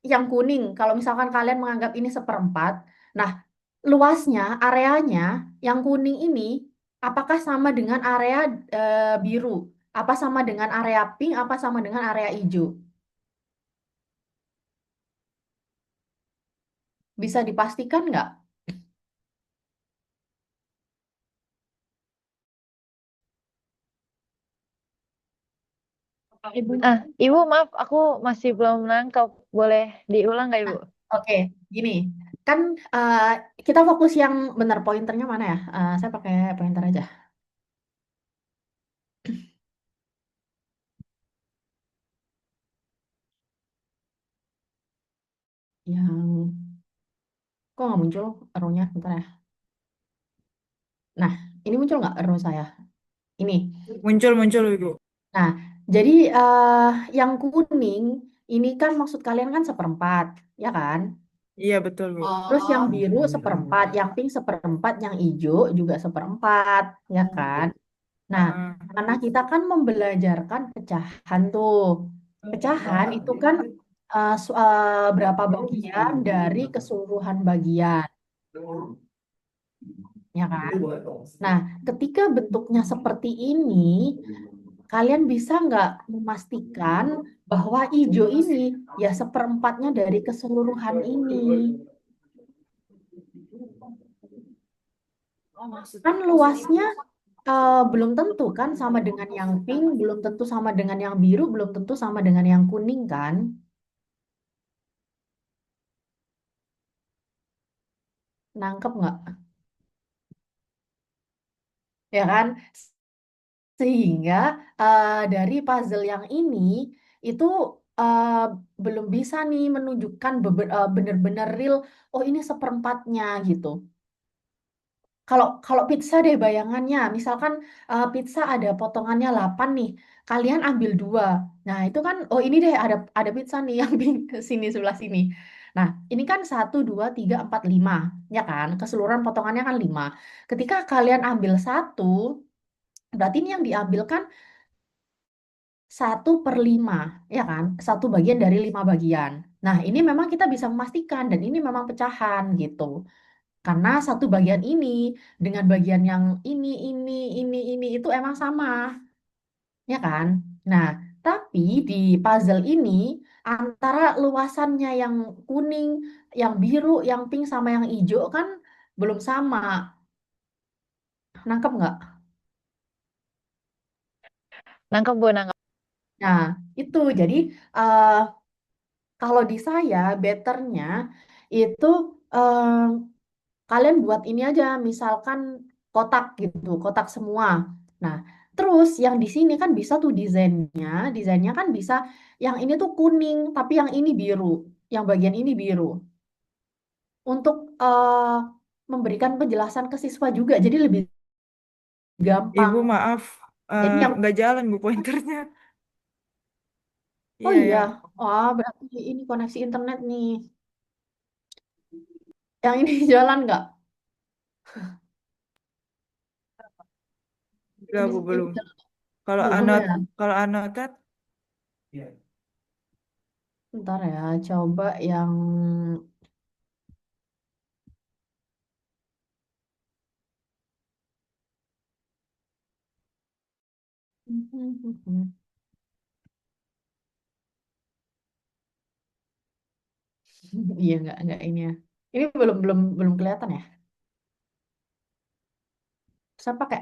yang kuning. Kalau misalkan kalian menganggap ini seperempat, nah luasnya, areanya yang kuning ini apakah sama dengan area biru? Apa sama dengan area pink? Apa sama dengan area hijau? Bisa dipastikan nggak? Ibu maaf, aku masih belum nangkep. Boleh diulang nggak Ibu? Nah, oke, gini. Kan kita fokus yang benar pointernya mana ya? Saya pakai pointer aja. Yang kok nggak muncul arrownya? Bentar ya. Nah, ini muncul nggak arrow saya? Ini. Muncul Ibu. Nah, jadi yang kuning ini kan maksud kalian kan seperempat, ya kan? Iya betul Bu. Terus yang biru seperempat, yang pink seperempat, yang hijau juga seperempat, ya kan? Nah, karena kita kan membelajarkan pecahan tuh. Pecahan itu kan berapa bagian dari keseluruhan bagian, ya kan? Nah, ketika bentuknya seperti ini, kalian bisa nggak memastikan bahwa hijau ini ya seperempatnya dari keseluruhan ini? Kan luasnya belum tentu kan sama dengan yang pink, belum tentu sama dengan yang biru, belum tentu sama dengan yang kuning kan? Nangkep nggak? Ya kan? Sehingga dari puzzle yang ini itu eh, belum bisa nih menunjukkan benar-benar real, oh ini seperempatnya gitu. Kalau kalau pizza deh bayangannya, misalkan pizza ada potongannya 8 nih, kalian ambil dua. Nah itu kan, oh ini deh ada pizza nih yang di sini sebelah sini. Nah ini kan 1, 2, 3, 4, 5, ya kan? Keseluruhan potongannya kan 5. Ketika kalian ambil satu, berarti ini yang diambil kan 1/5, ya kan? Satu bagian dari 5 bagian. Nah ini memang kita bisa memastikan dan ini memang pecahan gitu. Karena satu bagian ini dengan bagian yang ini itu emang sama, ya kan? Nah, tapi di puzzle ini antara luasannya yang kuning, yang biru, yang pink sama yang hijau kan belum sama. Nangkep nggak? Nangkep Bu, nangkep. Nah, itu jadi eh, kalau di saya betternya itu eh, kalian buat ini aja, misalkan kotak gitu, kotak semua. Nah, terus yang di sini kan bisa tuh desainnya kan bisa yang ini tuh kuning, tapi yang ini biru, yang bagian ini biru. Untuk memberikan penjelasan ke siswa juga, jadi lebih gampang. Ibu maaf, Jadi yang, nggak jalan Bu pointernya. oh Iya iya, yang oh berarti ini koneksi internet nih. Yang ini jalan nggak? enggak Bu Ini belum. Kalau belum anot ya. kalau anotet Ntar ya, coba yang iya nggak ini ya. Ini belum belum belum kelihatan ya. Saya pakai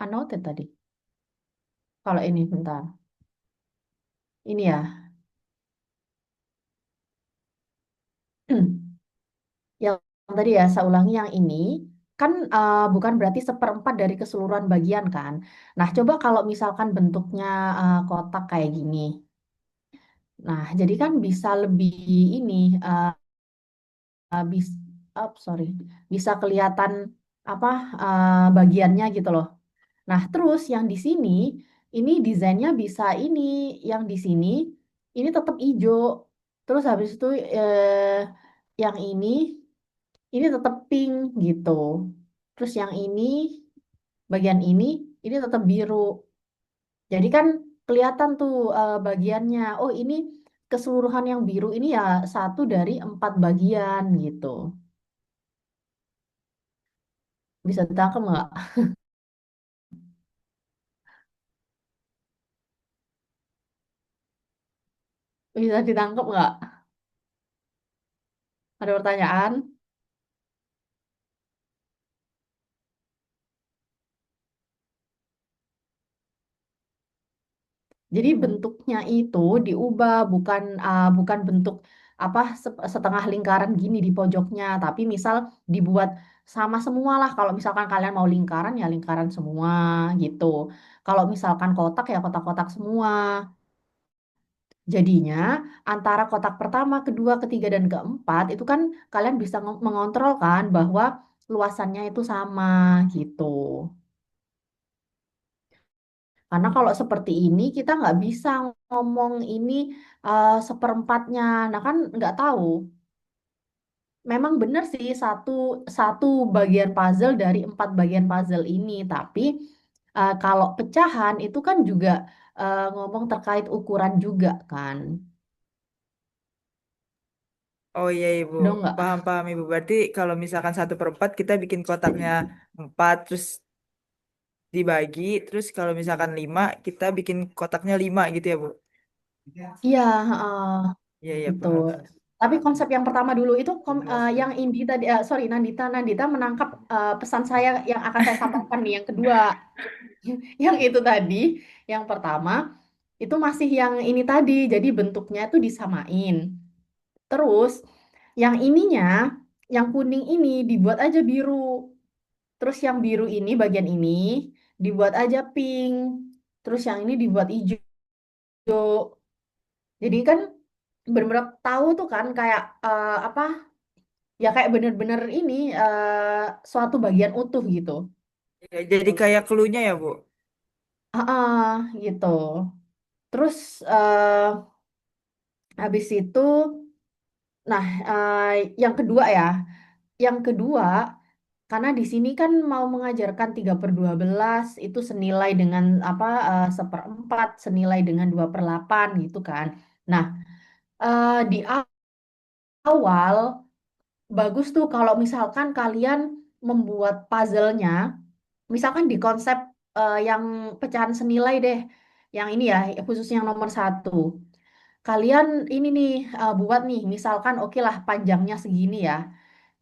annotate tadi. Kalau ini bentar. Ini ya. Yang tadi ya, saya ulangi yang ini kan bukan berarti seperempat dari keseluruhan bagian kan. Nah, coba kalau misalkan bentuknya kotak kayak gini. Nah, jadi kan bisa lebih ini bis, sorry, bisa kelihatan apa bagiannya gitu loh. Nah, terus yang di sini ini desainnya bisa ini, yang di sini ini tetap hijau. Terus habis itu yang ini tetap pink gitu. Terus yang ini bagian ini tetap biru. Jadi kan kelihatan tuh bagiannya. Oh, ini keseluruhan yang biru ini ya 1 dari 4 bagian gitu. Bisa ditangkap nggak? Bisa ditangkap nggak? Ada pertanyaan? Jadi bentuknya itu diubah, bukan bentuk apa setengah lingkaran gini di pojoknya, tapi misal dibuat sama semua lah. Kalau misalkan kalian mau lingkaran ya lingkaran semua gitu. Kalau misalkan kotak ya kotak-kotak semua. Jadinya antara kotak pertama, kedua, ketiga, dan keempat itu kan kalian bisa mengontrol kan bahwa luasannya itu sama gitu. Karena kalau seperti ini kita nggak bisa ngomong ini seperempatnya. Nah kan nggak tahu. Memang benar sih satu satu bagian puzzle dari 4 bagian puzzle ini. Tapi kalau pecahan itu kan juga ngomong terkait ukuran juga kan. Oh iya Ibu, Udah nggak? paham-paham Ibu. Berarti kalau misalkan 1/4 kita bikin kotaknya 4, terus dibagi, terus kalau misalkan 5 kita bikin kotaknya 5 gitu ya Bu? Iya, heeh, Iya iya gitu. paham. Tapi konsep yang pertama dulu itu yang Indi tadi, sorry Nandita menangkap pesan saya yang akan saya sampaikan nih yang kedua. Yang itu tadi, yang pertama itu masih yang ini tadi, jadi bentuknya itu disamain. Terus yang ininya, yang kuning ini dibuat aja biru. Terus yang biru ini bagian ini dibuat aja pink. Terus yang ini dibuat hijau. Jadi kan bener-bener tahu tuh kan kayak apa? Ya kayak bener-bener ini suatu bagian utuh gitu. Ya, jadi kayak clue-nya ya Bu? Gitu. Terus habis itu, nah yang kedua ya, yang kedua karena di sini kan mau mengajarkan 3/12 itu senilai dengan apa 1/4 senilai dengan 2/8 gitu kan. Nah di awal bagus tuh kalau misalkan kalian membuat puzzle-nya, misalkan di konsep yang pecahan senilai deh, yang ini ya khusus yang nomor 1. Kalian ini nih buat nih, misalkan oke lah panjangnya segini ya.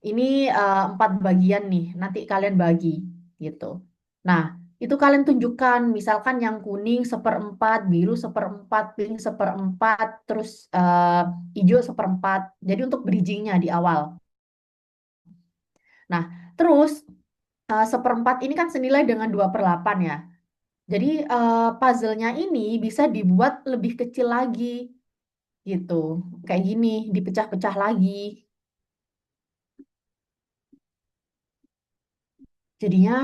Ini 4 bagian nih, nanti kalian bagi gitu. Nah, itu kalian tunjukkan, misalkan yang kuning 1/4, biru 1/4, pink 1/4, terus hijau 1/4. Jadi untuk bridgingnya di awal. Nah, terus 1/4 ini kan senilai dengan 2/8 ya. Jadi puzzle-nya ini bisa dibuat lebih kecil lagi gitu. Kayak gini, dipecah-pecah lagi. Jadinya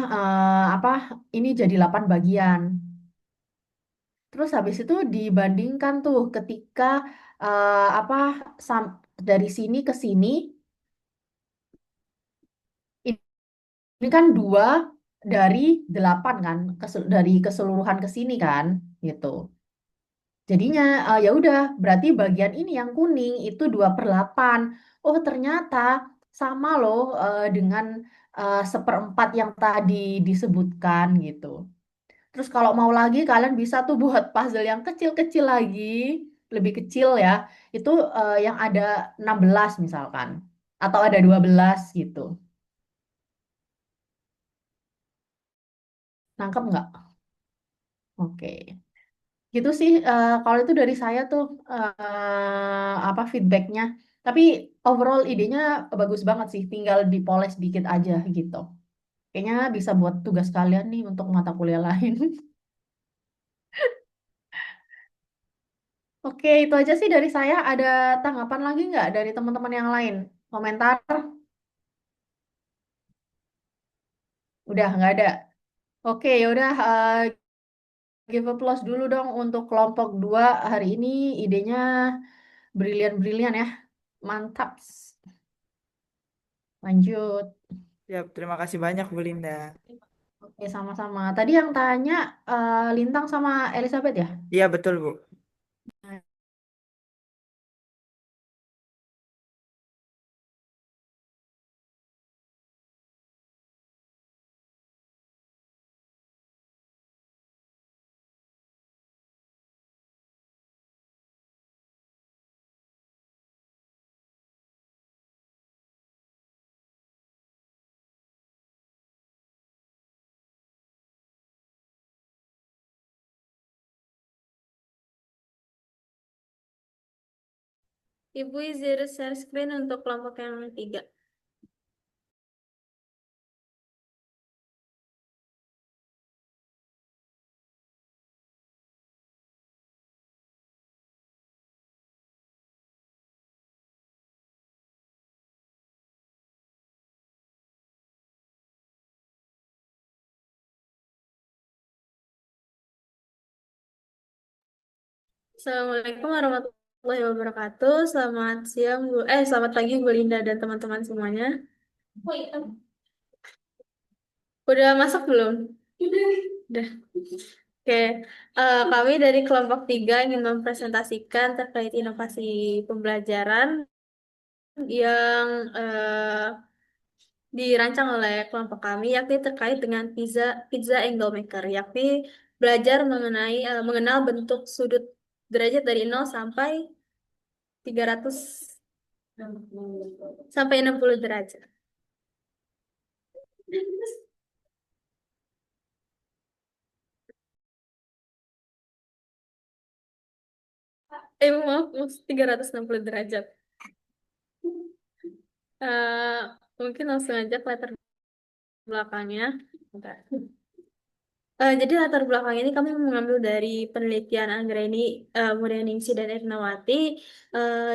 apa? Ini jadi 8 bagian. Terus habis itu dibandingkan tuh ketika apa dari sini ke sini ini kan 2 dari 8 kan dari keseluruhan ke sini kan gitu. Jadinya ya udah berarti bagian ini yang kuning itu 2/8. Oh ternyata sama loh dengan 1/4 yang tadi disebutkan gitu. Terus kalau mau lagi kalian bisa tuh buat puzzle yang kecil-kecil lagi, lebih kecil ya. Itu yang ada 16 misalkan atau ada 12 gitu. Nangkep nggak? Oke. Gitu sih kalau itu dari saya tuh apa feedbacknya. Tapi overall idenya bagus banget sih, tinggal dipoles dikit aja gitu. Kayaknya bisa buat tugas kalian nih untuk mata kuliah lain. Oke, itu aja sih dari saya. Ada tanggapan lagi nggak dari teman-teman yang lain? Komentar? Udah nggak ada. Oke, yaudah give applause dulu dong untuk kelompok 2 hari ini. Idenya brilian-brilian ya. Mantap. Lanjut. Ya, terima kasih banyak Bu Linda. Oke, sama-sama. Tadi yang tanya Lintang sama Elizabeth ya? Iya betul Bu. Ibu izin share screen untuk kelompok yang 3. Assalamualaikum warahmatullahi wabarakatuh. Selamat siang, selamat pagi Bu Linda dan teman-teman semuanya. Udah masuk belum? Udah. Oke, kami dari kelompok 3 ingin mempresentasikan terkait inovasi pembelajaran yang dirancang oleh kelompok kami, yakni terkait dengan pizza pizza angle maker, yakni belajar mengenal bentuk sudut derajat dari 0 sampai 300 sampai 60 derajat. Maaf, 360 derajat. Eh, Mungkin langsung aja ke latar belakangnya. Bentar. Jadi latar belakang ini kami mengambil dari penelitian Anggraini, Murianingsi, dan Ernawati,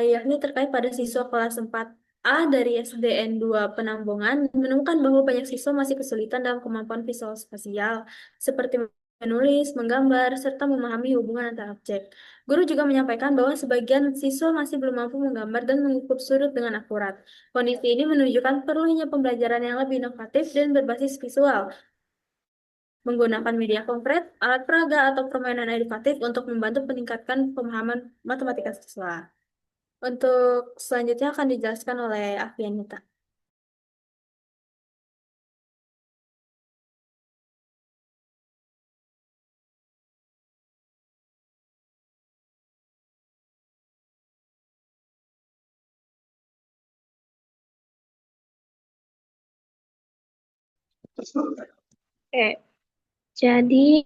yakni terkait pada siswa kelas 4A dari SDN 2 Penambungan menemukan bahwa banyak siswa masih kesulitan dalam kemampuan visual spasial, seperti menulis, menggambar, serta memahami hubungan antar objek. Guru juga menyampaikan bahwa sebagian siswa masih belum mampu menggambar dan mengukur sudut dengan akurat. Kondisi ini menunjukkan perlunya pembelajaran yang lebih inovatif dan berbasis visual, menggunakan media konkret, alat peraga, atau permainan edukatif untuk membantu meningkatkan pemahaman matematika siswa. Untuk selanjutnya akan dijelaskan oleh Afianita. Oke, jadi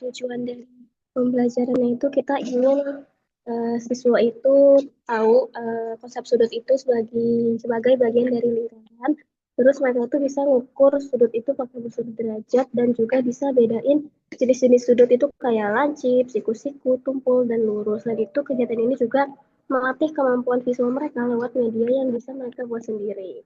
tujuan dari pembelajarannya itu kita ingin siswa itu tahu konsep sudut itu sebagai bagian dari lingkaran. Terus mereka itu bisa ngukur sudut itu pakai sudut derajat dan juga bisa bedain jenis-jenis sudut itu kayak lancip, siku-siku, tumpul, dan lurus. Dan itu kegiatan ini juga melatih kemampuan visual mereka lewat media yang bisa mereka buat sendiri.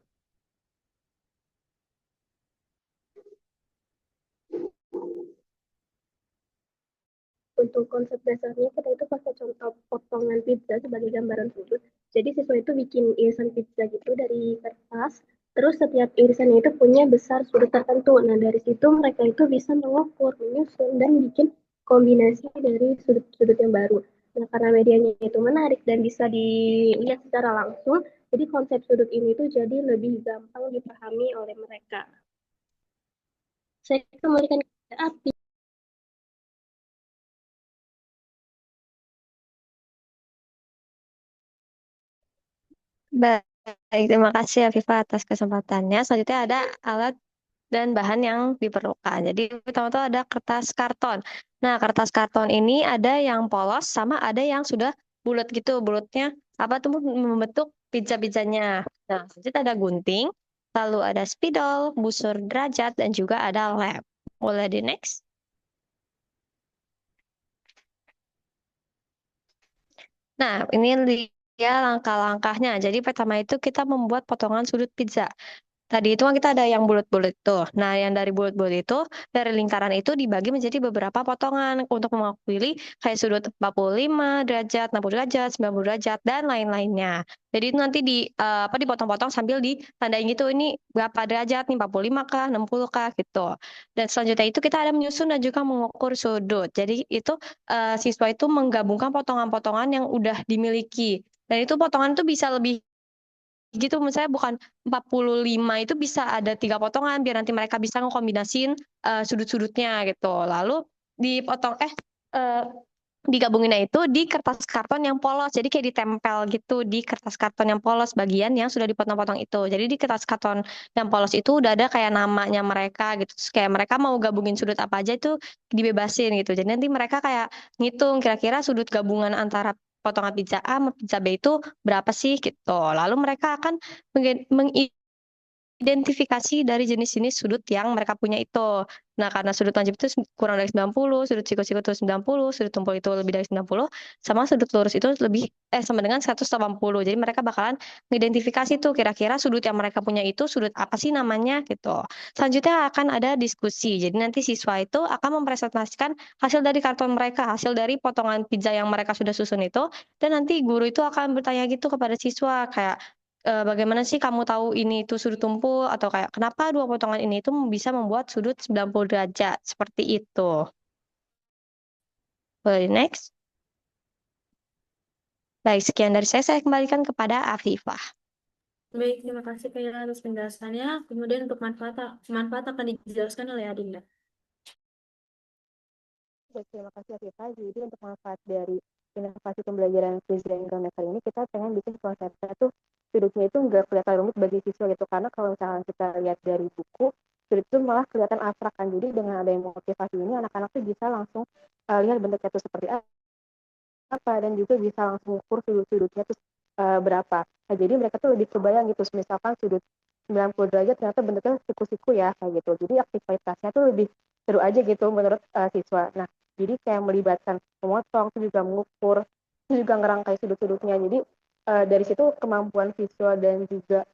Untuk konsep dasarnya kita itu pakai contoh potongan pizza sebagai gambaran sudut. Jadi siswa itu bikin irisan pizza gitu dari kertas. Terus setiap irisannya itu punya besar sudut tertentu. Nah dari situ mereka itu bisa mengukur, menyusun, dan bikin kombinasi dari sudut-sudut yang baru. Nah karena medianya itu menarik dan bisa dilihat secara langsung, jadi konsep sudut ini tuh jadi lebih gampang dipahami oleh mereka. Saya kembalikan ke Api. Baik, terima kasih Afifa atas kesempatannya. Selanjutnya ada alat dan bahan yang diperlukan. Jadi pertama itu ada kertas karton. Nah, kertas karton ini ada yang polos sama ada yang sudah bulat gitu. Bulatnya apa tuh membentuk pizza-pizzanya. Nah, selanjutnya ada gunting, lalu ada spidol, busur derajat, dan juga ada lem. Boleh di next? Nah, ini dia langkah-langkahnya. Jadi pertama itu kita membuat potongan sudut pizza. Tadi itu kan kita ada yang bulat-bulat tuh. Nah, yang dari bulat-bulat itu, dari lingkaran itu dibagi menjadi beberapa potongan untuk mewakili kayak sudut 45 derajat, 60 derajat, 90 derajat, dan lain-lainnya. Jadi itu nanti dipotong-potong sambil ditandain gitu, ini berapa derajat nih, 45 kah, 60 kah, gitu. Dan selanjutnya itu kita ada menyusun dan juga mengukur sudut. Jadi itu siswa itu menggabungkan potongan-potongan yang udah dimiliki. Dan itu potongan itu bisa lebih gitu, misalnya bukan 45 itu bisa ada 3 potongan biar nanti mereka bisa ngekombinasin sudut-sudutnya gitu. Lalu dipotong digabunginnya itu di kertas karton yang polos. Jadi kayak ditempel gitu di kertas karton yang polos bagian yang sudah dipotong-potong itu. Jadi di kertas karton yang polos itu udah ada kayak namanya mereka gitu. Terus kayak mereka mau gabungin sudut apa aja itu dibebasin gitu. Jadi nanti mereka kayak ngitung kira-kira sudut gabungan antara potongan pizza A sama pizza B itu berapa sih gitu. Lalu mereka akan mengidentifikasi dari jenis-jenis sudut yang mereka punya itu. Nah, karena sudut lancip itu kurang dari 90, sudut siku-siku itu 90, sudut tumpul itu lebih dari 90, sama sudut lurus itu sama dengan 180. Jadi mereka bakalan mengidentifikasi tuh kira-kira sudut yang mereka punya itu sudut apa sih namanya gitu. Selanjutnya akan ada diskusi. Jadi nanti siswa itu akan mempresentasikan hasil dari karton mereka, hasil dari potongan pizza yang mereka sudah susun itu, dan nanti guru itu akan bertanya gitu kepada siswa kayak bagaimana sih kamu tahu ini itu sudut tumpul atau kayak kenapa dua potongan ini itu bisa membuat sudut 90 derajat seperti itu. Boleh next. Baik, sekian dari saya kembalikan kepada Afifah. Baik, terima kasih Kak Ila atas penjelasannya. Kemudian untuk manfaat akan dijelaskan oleh Adinda. Terima kasih Afifah. Jadi untuk manfaat dari inovasi pembelajaran physics dan geometri ini kita pengen bikin konsepnya tuh sudutnya itu nggak kelihatan rumit bagi siswa gitu, karena kalau misalnya kita lihat dari buku sudut itu malah kelihatan abstrak kan. Jadi dengan ada yang motivasi ini anak-anak tuh bisa langsung lihat bentuknya itu seperti apa dan juga bisa langsung ukur sudut-sudutnya tuh berapa. Nah, jadi mereka tuh lebih kebayang gitu, misalkan sudut 90 derajat ternyata bentuknya siku-siku ya kayak gitu. Jadi aktivitasnya tuh lebih seru aja gitu menurut siswa. Nah, jadi kayak melibatkan memotong, itu juga mengukur, itu juga ngerangkai sudut-sudutnya. Jadi dari situ kemampuan visual dan juga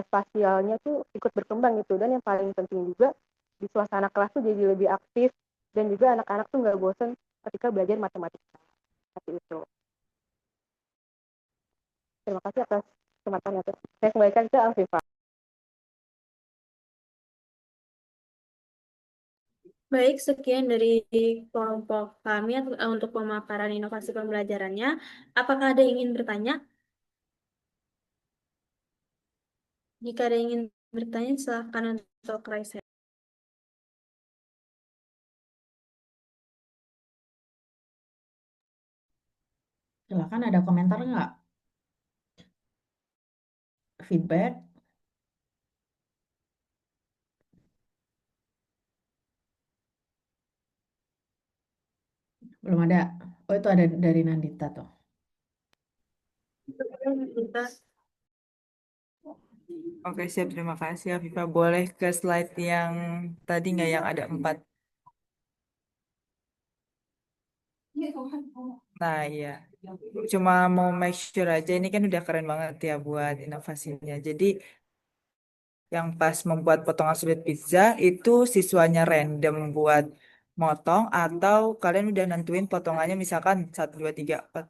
spasialnya tuh ikut berkembang gitu. Dan yang paling penting juga di suasana kelas tuh jadi lebih aktif dan juga anak-anak tuh nggak bosan ketika belajar matematika. Seperti itu. Terima kasih atas kesempatannya. Saya kembalikan ke Alfifa. Baik, sekian dari kelompok kami untuk pemaparan inovasi pembelajarannya. Apakah ada yang ingin bertanya? Jika ada yang ingin bertanya, silakan untuk raise hand. Silakan, ada komentar nggak? Feedback? Belum ada. Oh, itu ada dari Nandita tuh. Oke, siap. Terima kasih, Afifah. Boleh ke slide yang tadi nggak, yang ada 4? Nah, iya. Cuma mau make sure aja, ini kan udah keren banget ya buat inovasinya. Jadi, yang pas membuat potongan sudut pizza, itu siswanya random buat motong, atau kalian udah nentuin potongannya misalkan 1, 2, 3, 4,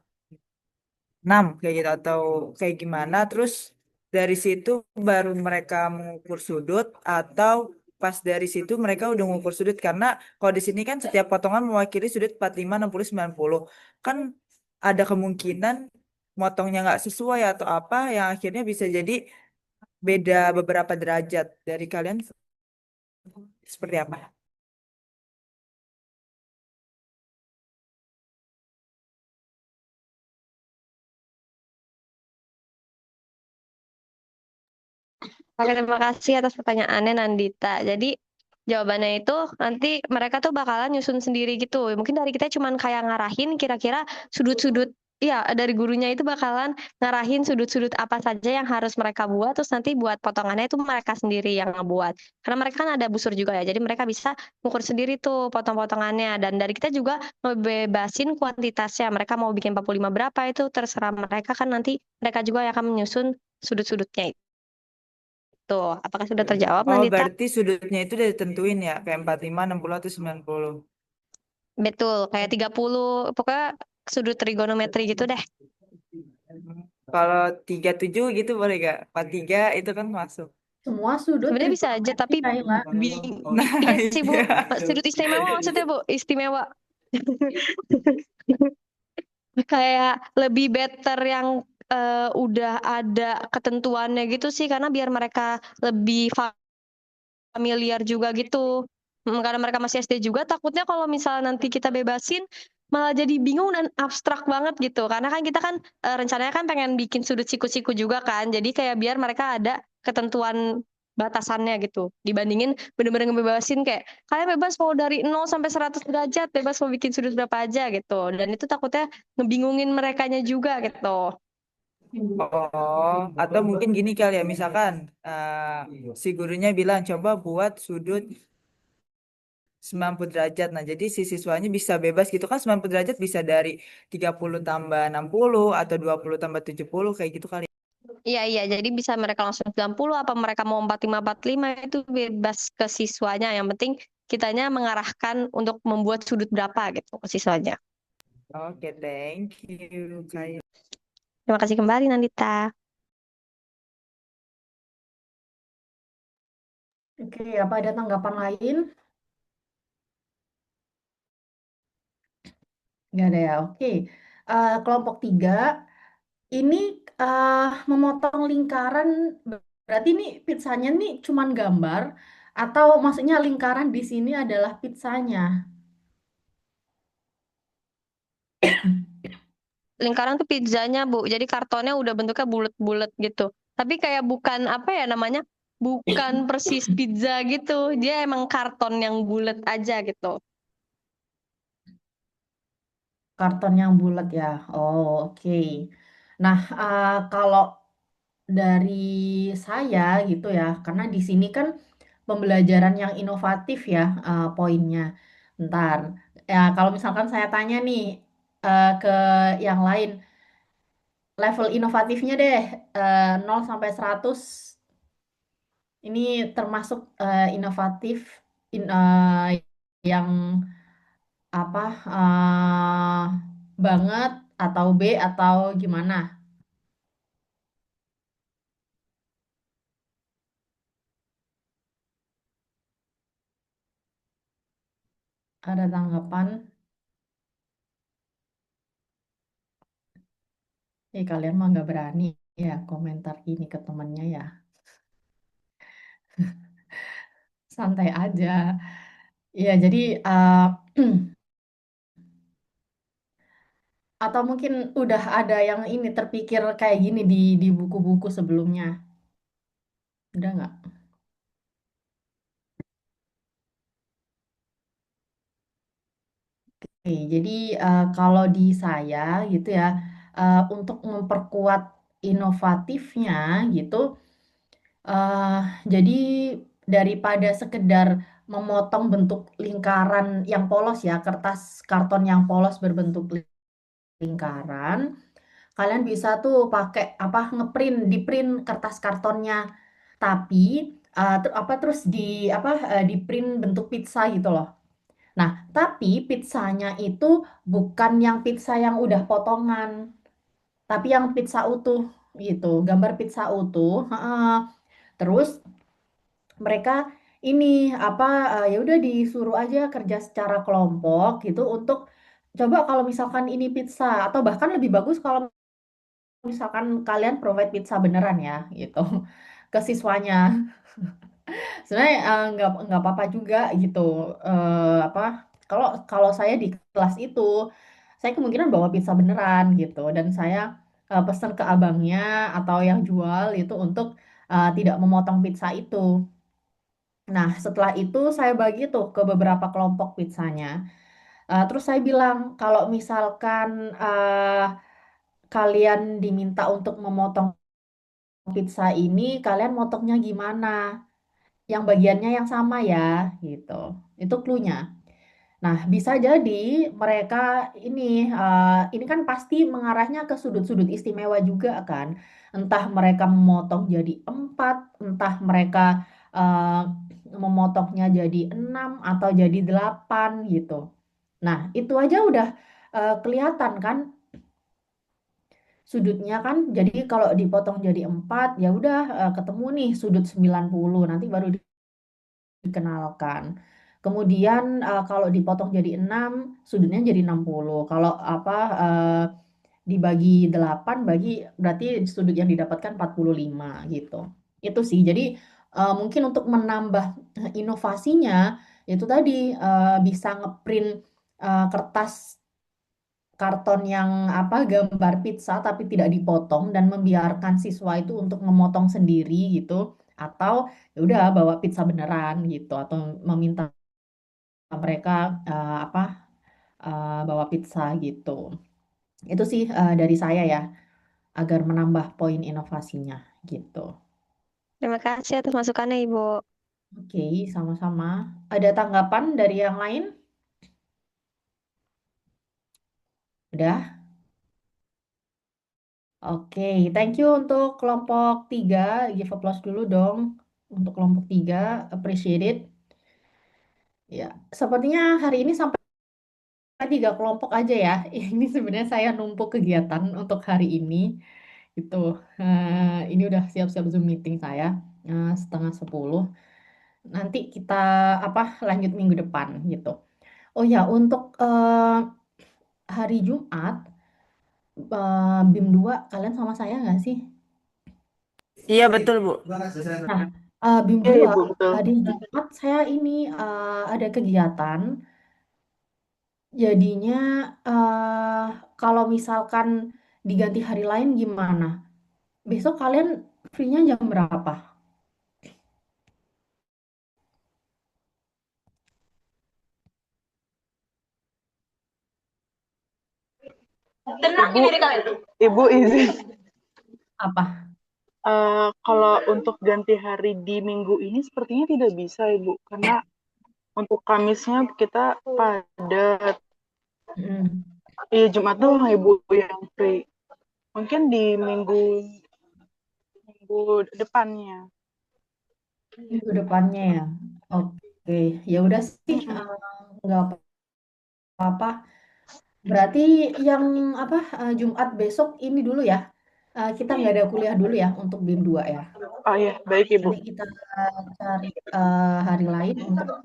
6 kayak gitu, atau kayak gimana, terus dari situ baru mereka mengukur sudut, atau pas dari situ mereka udah mengukur sudut, karena kalau di sini kan setiap potongan mewakili sudut 45, 60, 90, kan ada kemungkinan motongnya nggak sesuai atau apa yang akhirnya bisa jadi beda beberapa derajat. Dari kalian seperti apa? Oke, terima kasih atas pertanyaannya Nandita. Jadi jawabannya itu nanti mereka tuh bakalan nyusun sendiri gitu. Mungkin dari kita cuman kayak ngarahin kira-kira sudut-sudut, ya dari gurunya itu bakalan ngarahin sudut-sudut apa saja yang harus mereka buat, terus nanti buat potongannya itu mereka sendiri yang ngebuat. Karena mereka kan ada busur juga ya, jadi mereka bisa ngukur sendiri tuh potong-potongannya. Dan dari kita juga ngebebasin kuantitasnya. Mereka mau bikin 45 berapa itu terserah mereka, kan nanti mereka juga yang akan menyusun sudut-sudutnya itu. Apakah sudah terjawab, Oh, Nandita? berarti sudutnya itu udah ditentuin ya, kayak 45, 60, atau 90. Betul, kayak 30, pokoknya sudut trigonometri gitu deh. Kalau 37 gitu boleh gak? 43 itu kan masuk. Semua sudut Sebenarnya bisa aja, tapi Kayla. Nah, iya sih Bu, iya. sudut istimewa maksudnya Bu, istimewa. Kayak lebih better yang udah ada ketentuannya gitu sih, karena biar mereka lebih familiar juga gitu. Karena mereka masih SD juga, takutnya kalau misalnya nanti kita bebasin malah jadi bingung dan abstrak banget gitu. Karena kan kita kan rencananya kan pengen bikin sudut siku-siku juga kan. Jadi kayak biar mereka ada ketentuan batasannya gitu. Dibandingin bener-bener ngebebasin kayak kalian bebas mau dari 0 sampai 100 derajat, bebas mau bikin sudut berapa aja gitu. Dan itu takutnya ngebingungin merekanya juga gitu. Oh, atau mungkin gini kali ya, misalkan si gurunya bilang coba buat sudut 90 derajat. Nah, jadi si siswanya bisa bebas gitu kan, 90 derajat bisa dari 30 tambah 60 atau 20 tambah 70 kayak gitu kali. Iya, jadi bisa mereka langsung 90 apa mereka mau 45 itu bebas ke siswanya. Yang penting kitanya mengarahkan untuk membuat sudut berapa gitu ke siswanya. Oke, thank you, Kak. Terima kasih kembali, Nandita. Oke, apa ada tanggapan lain? Nggak ada ya, oke. Kelompok 3, ini memotong lingkaran, berarti ini pizzanya nih cuman gambar, atau maksudnya lingkaran di sini adalah pizzanya? Lingkaran tuh pizzanya, Bu. Jadi kartonnya udah bentuknya bulat-bulat gitu. Tapi kayak bukan apa ya namanya? Bukan persis pizza gitu. Dia emang karton yang bulat aja gitu. Karton yang bulat ya. Oh, oke. Nah, kalau dari saya gitu ya, karena di sini kan pembelajaran yang inovatif ya, poinnya. Ntar, ya kalau misalkan saya tanya nih ke yang lain, level inovatifnya deh 0 sampai 100 ini termasuk inovatif yang apa banget atau B atau gimana? Ada tanggapan? Kalian mah nggak berani ya komentar ini ke temennya ya. Santai aja. Iya, jadi atau mungkin udah ada yang ini terpikir kayak gini di buku-buku sebelumnya. Udah nggak? Oke, jadi kalau di saya gitu ya, untuk memperkuat inovatifnya gitu, eh jadi daripada sekedar memotong bentuk lingkaran yang polos ya, kertas karton yang polos berbentuk lingkaran, kalian bisa tuh pakai apa ngeprint, di print kertas kartonnya, tapi terus di print bentuk pizza gitu loh. Nah, tapi pizzanya itu bukan yang pizza yang udah potongan, tapi yang pizza utuh gitu, gambar pizza utuh. Heeh. Terus mereka ini ya udah disuruh aja kerja secara kelompok gitu untuk coba kalau misalkan ini pizza, atau bahkan lebih bagus kalau misalkan kalian provide pizza beneran ya gitu ke siswanya. Sebenarnya nggak apa-apa juga gitu. Kalau kalau saya di kelas itu, saya kemungkinan bawa pizza beneran gitu, dan saya pesan ke abangnya atau yang jual itu untuk tidak memotong pizza itu. Nah, setelah itu saya bagi tuh ke beberapa kelompok pizzanya. Terus saya bilang kalau misalkan kalian diminta untuk memotong pizza ini, kalian motongnya gimana? Yang bagiannya yang sama ya, gitu. Itu clue-nya. Nah, bisa jadi mereka ini ini kan pasti mengarahnya ke sudut-sudut istimewa juga kan. Entah mereka memotong jadi 4, entah mereka eh, memotongnya jadi 6 atau jadi 8 gitu. Nah, itu aja udah kelihatan kan sudutnya kan. Jadi kalau dipotong jadi 4 ya udah ketemu nih sudut 90, nanti baru dikenalkan. Kemudian kalau dipotong jadi 6, sudutnya jadi 60. Kalau dibagi 8 berarti sudut yang didapatkan 45 gitu. Itu sih. Jadi mungkin untuk menambah inovasinya itu tadi bisa ngeprint kertas karton yang gambar pizza tapi tidak dipotong dan membiarkan siswa itu untuk memotong sendiri gitu, atau ya udah bawa pizza beneran gitu atau meminta mereka bawa pizza gitu. Itu sih dari saya ya agar menambah poin inovasinya gitu. Terima kasih atas masukannya, Ibu. Oke, sama-sama. Ada tanggapan dari yang lain? Udah? Oke, thank you untuk kelompok 3. Give applause dulu dong untuk kelompok 3. Appreciate it. Ya, sepertinya hari ini sampai 3 kelompok aja ya. Ini sebenarnya saya numpuk kegiatan untuk hari ini. Gitu. Ini udah siap-siap Zoom meeting saya 9:30. Nanti kita lanjut minggu depan gitu. Oh ya, untuk hari Jumat BIM 2 kalian sama saya nggak sih? Iya betul Bu. Nah, BIM Iya 2 Ibu, betul. hari Jumat saya ini ada kegiatan. Jadinya kalau misalkan diganti hari lain gimana? Besok kalian free-nya jam berapa? Ibu izin. Apa? Kalau untuk ganti hari di minggu ini sepertinya tidak bisa Ibu, karena untuk Kamisnya kita padat. Iya, Jumat doang Ibu yang free. Mungkin di minggu depannya. Minggu depannya ya. Oke, ya udah sih nggak apa-apa. Berarti yang Jumat besok ini dulu ya. Kita nggak ada kuliah dulu ya untuk BIM 2 ya. Oh iya, baik Ibu. Nanti kita cari hari lain untuk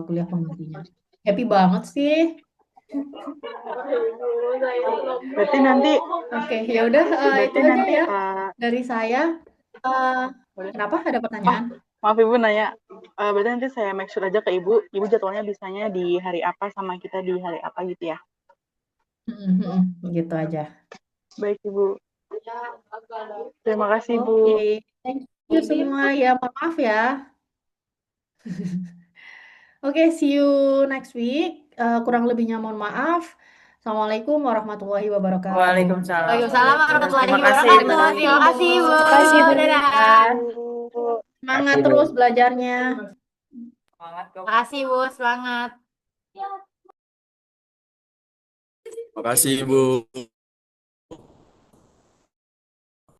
kuliah penggantinya. Happy banget sih. Berarti nanti Oke, ya udah itu aja nanti ya dari saya. Kenapa ada pertanyaan? maaf Ibu nanya. Berarti nanti saya make sure aja ke Ibu jadwalnya bisanya di hari apa sama kita di hari apa gitu ya. Gitu aja. Baik Ibu. Terima kasih Ibu. Oke, thank you semua ya. Maaf ya. Oke, see you next week. Kurang lebihnya mohon maaf. Assalamualaikum warahmatullahi wabarakatuh. Waalaikumsalam. Waalaikumsalam warahmatullahi Terima kasih. wabarakatuh. Terima kasih, Bu. Terima kasih, Bu. Dadah. Semangat terus belajarnya. Terima kasih, Bu. Semangat. Makasih, Bu.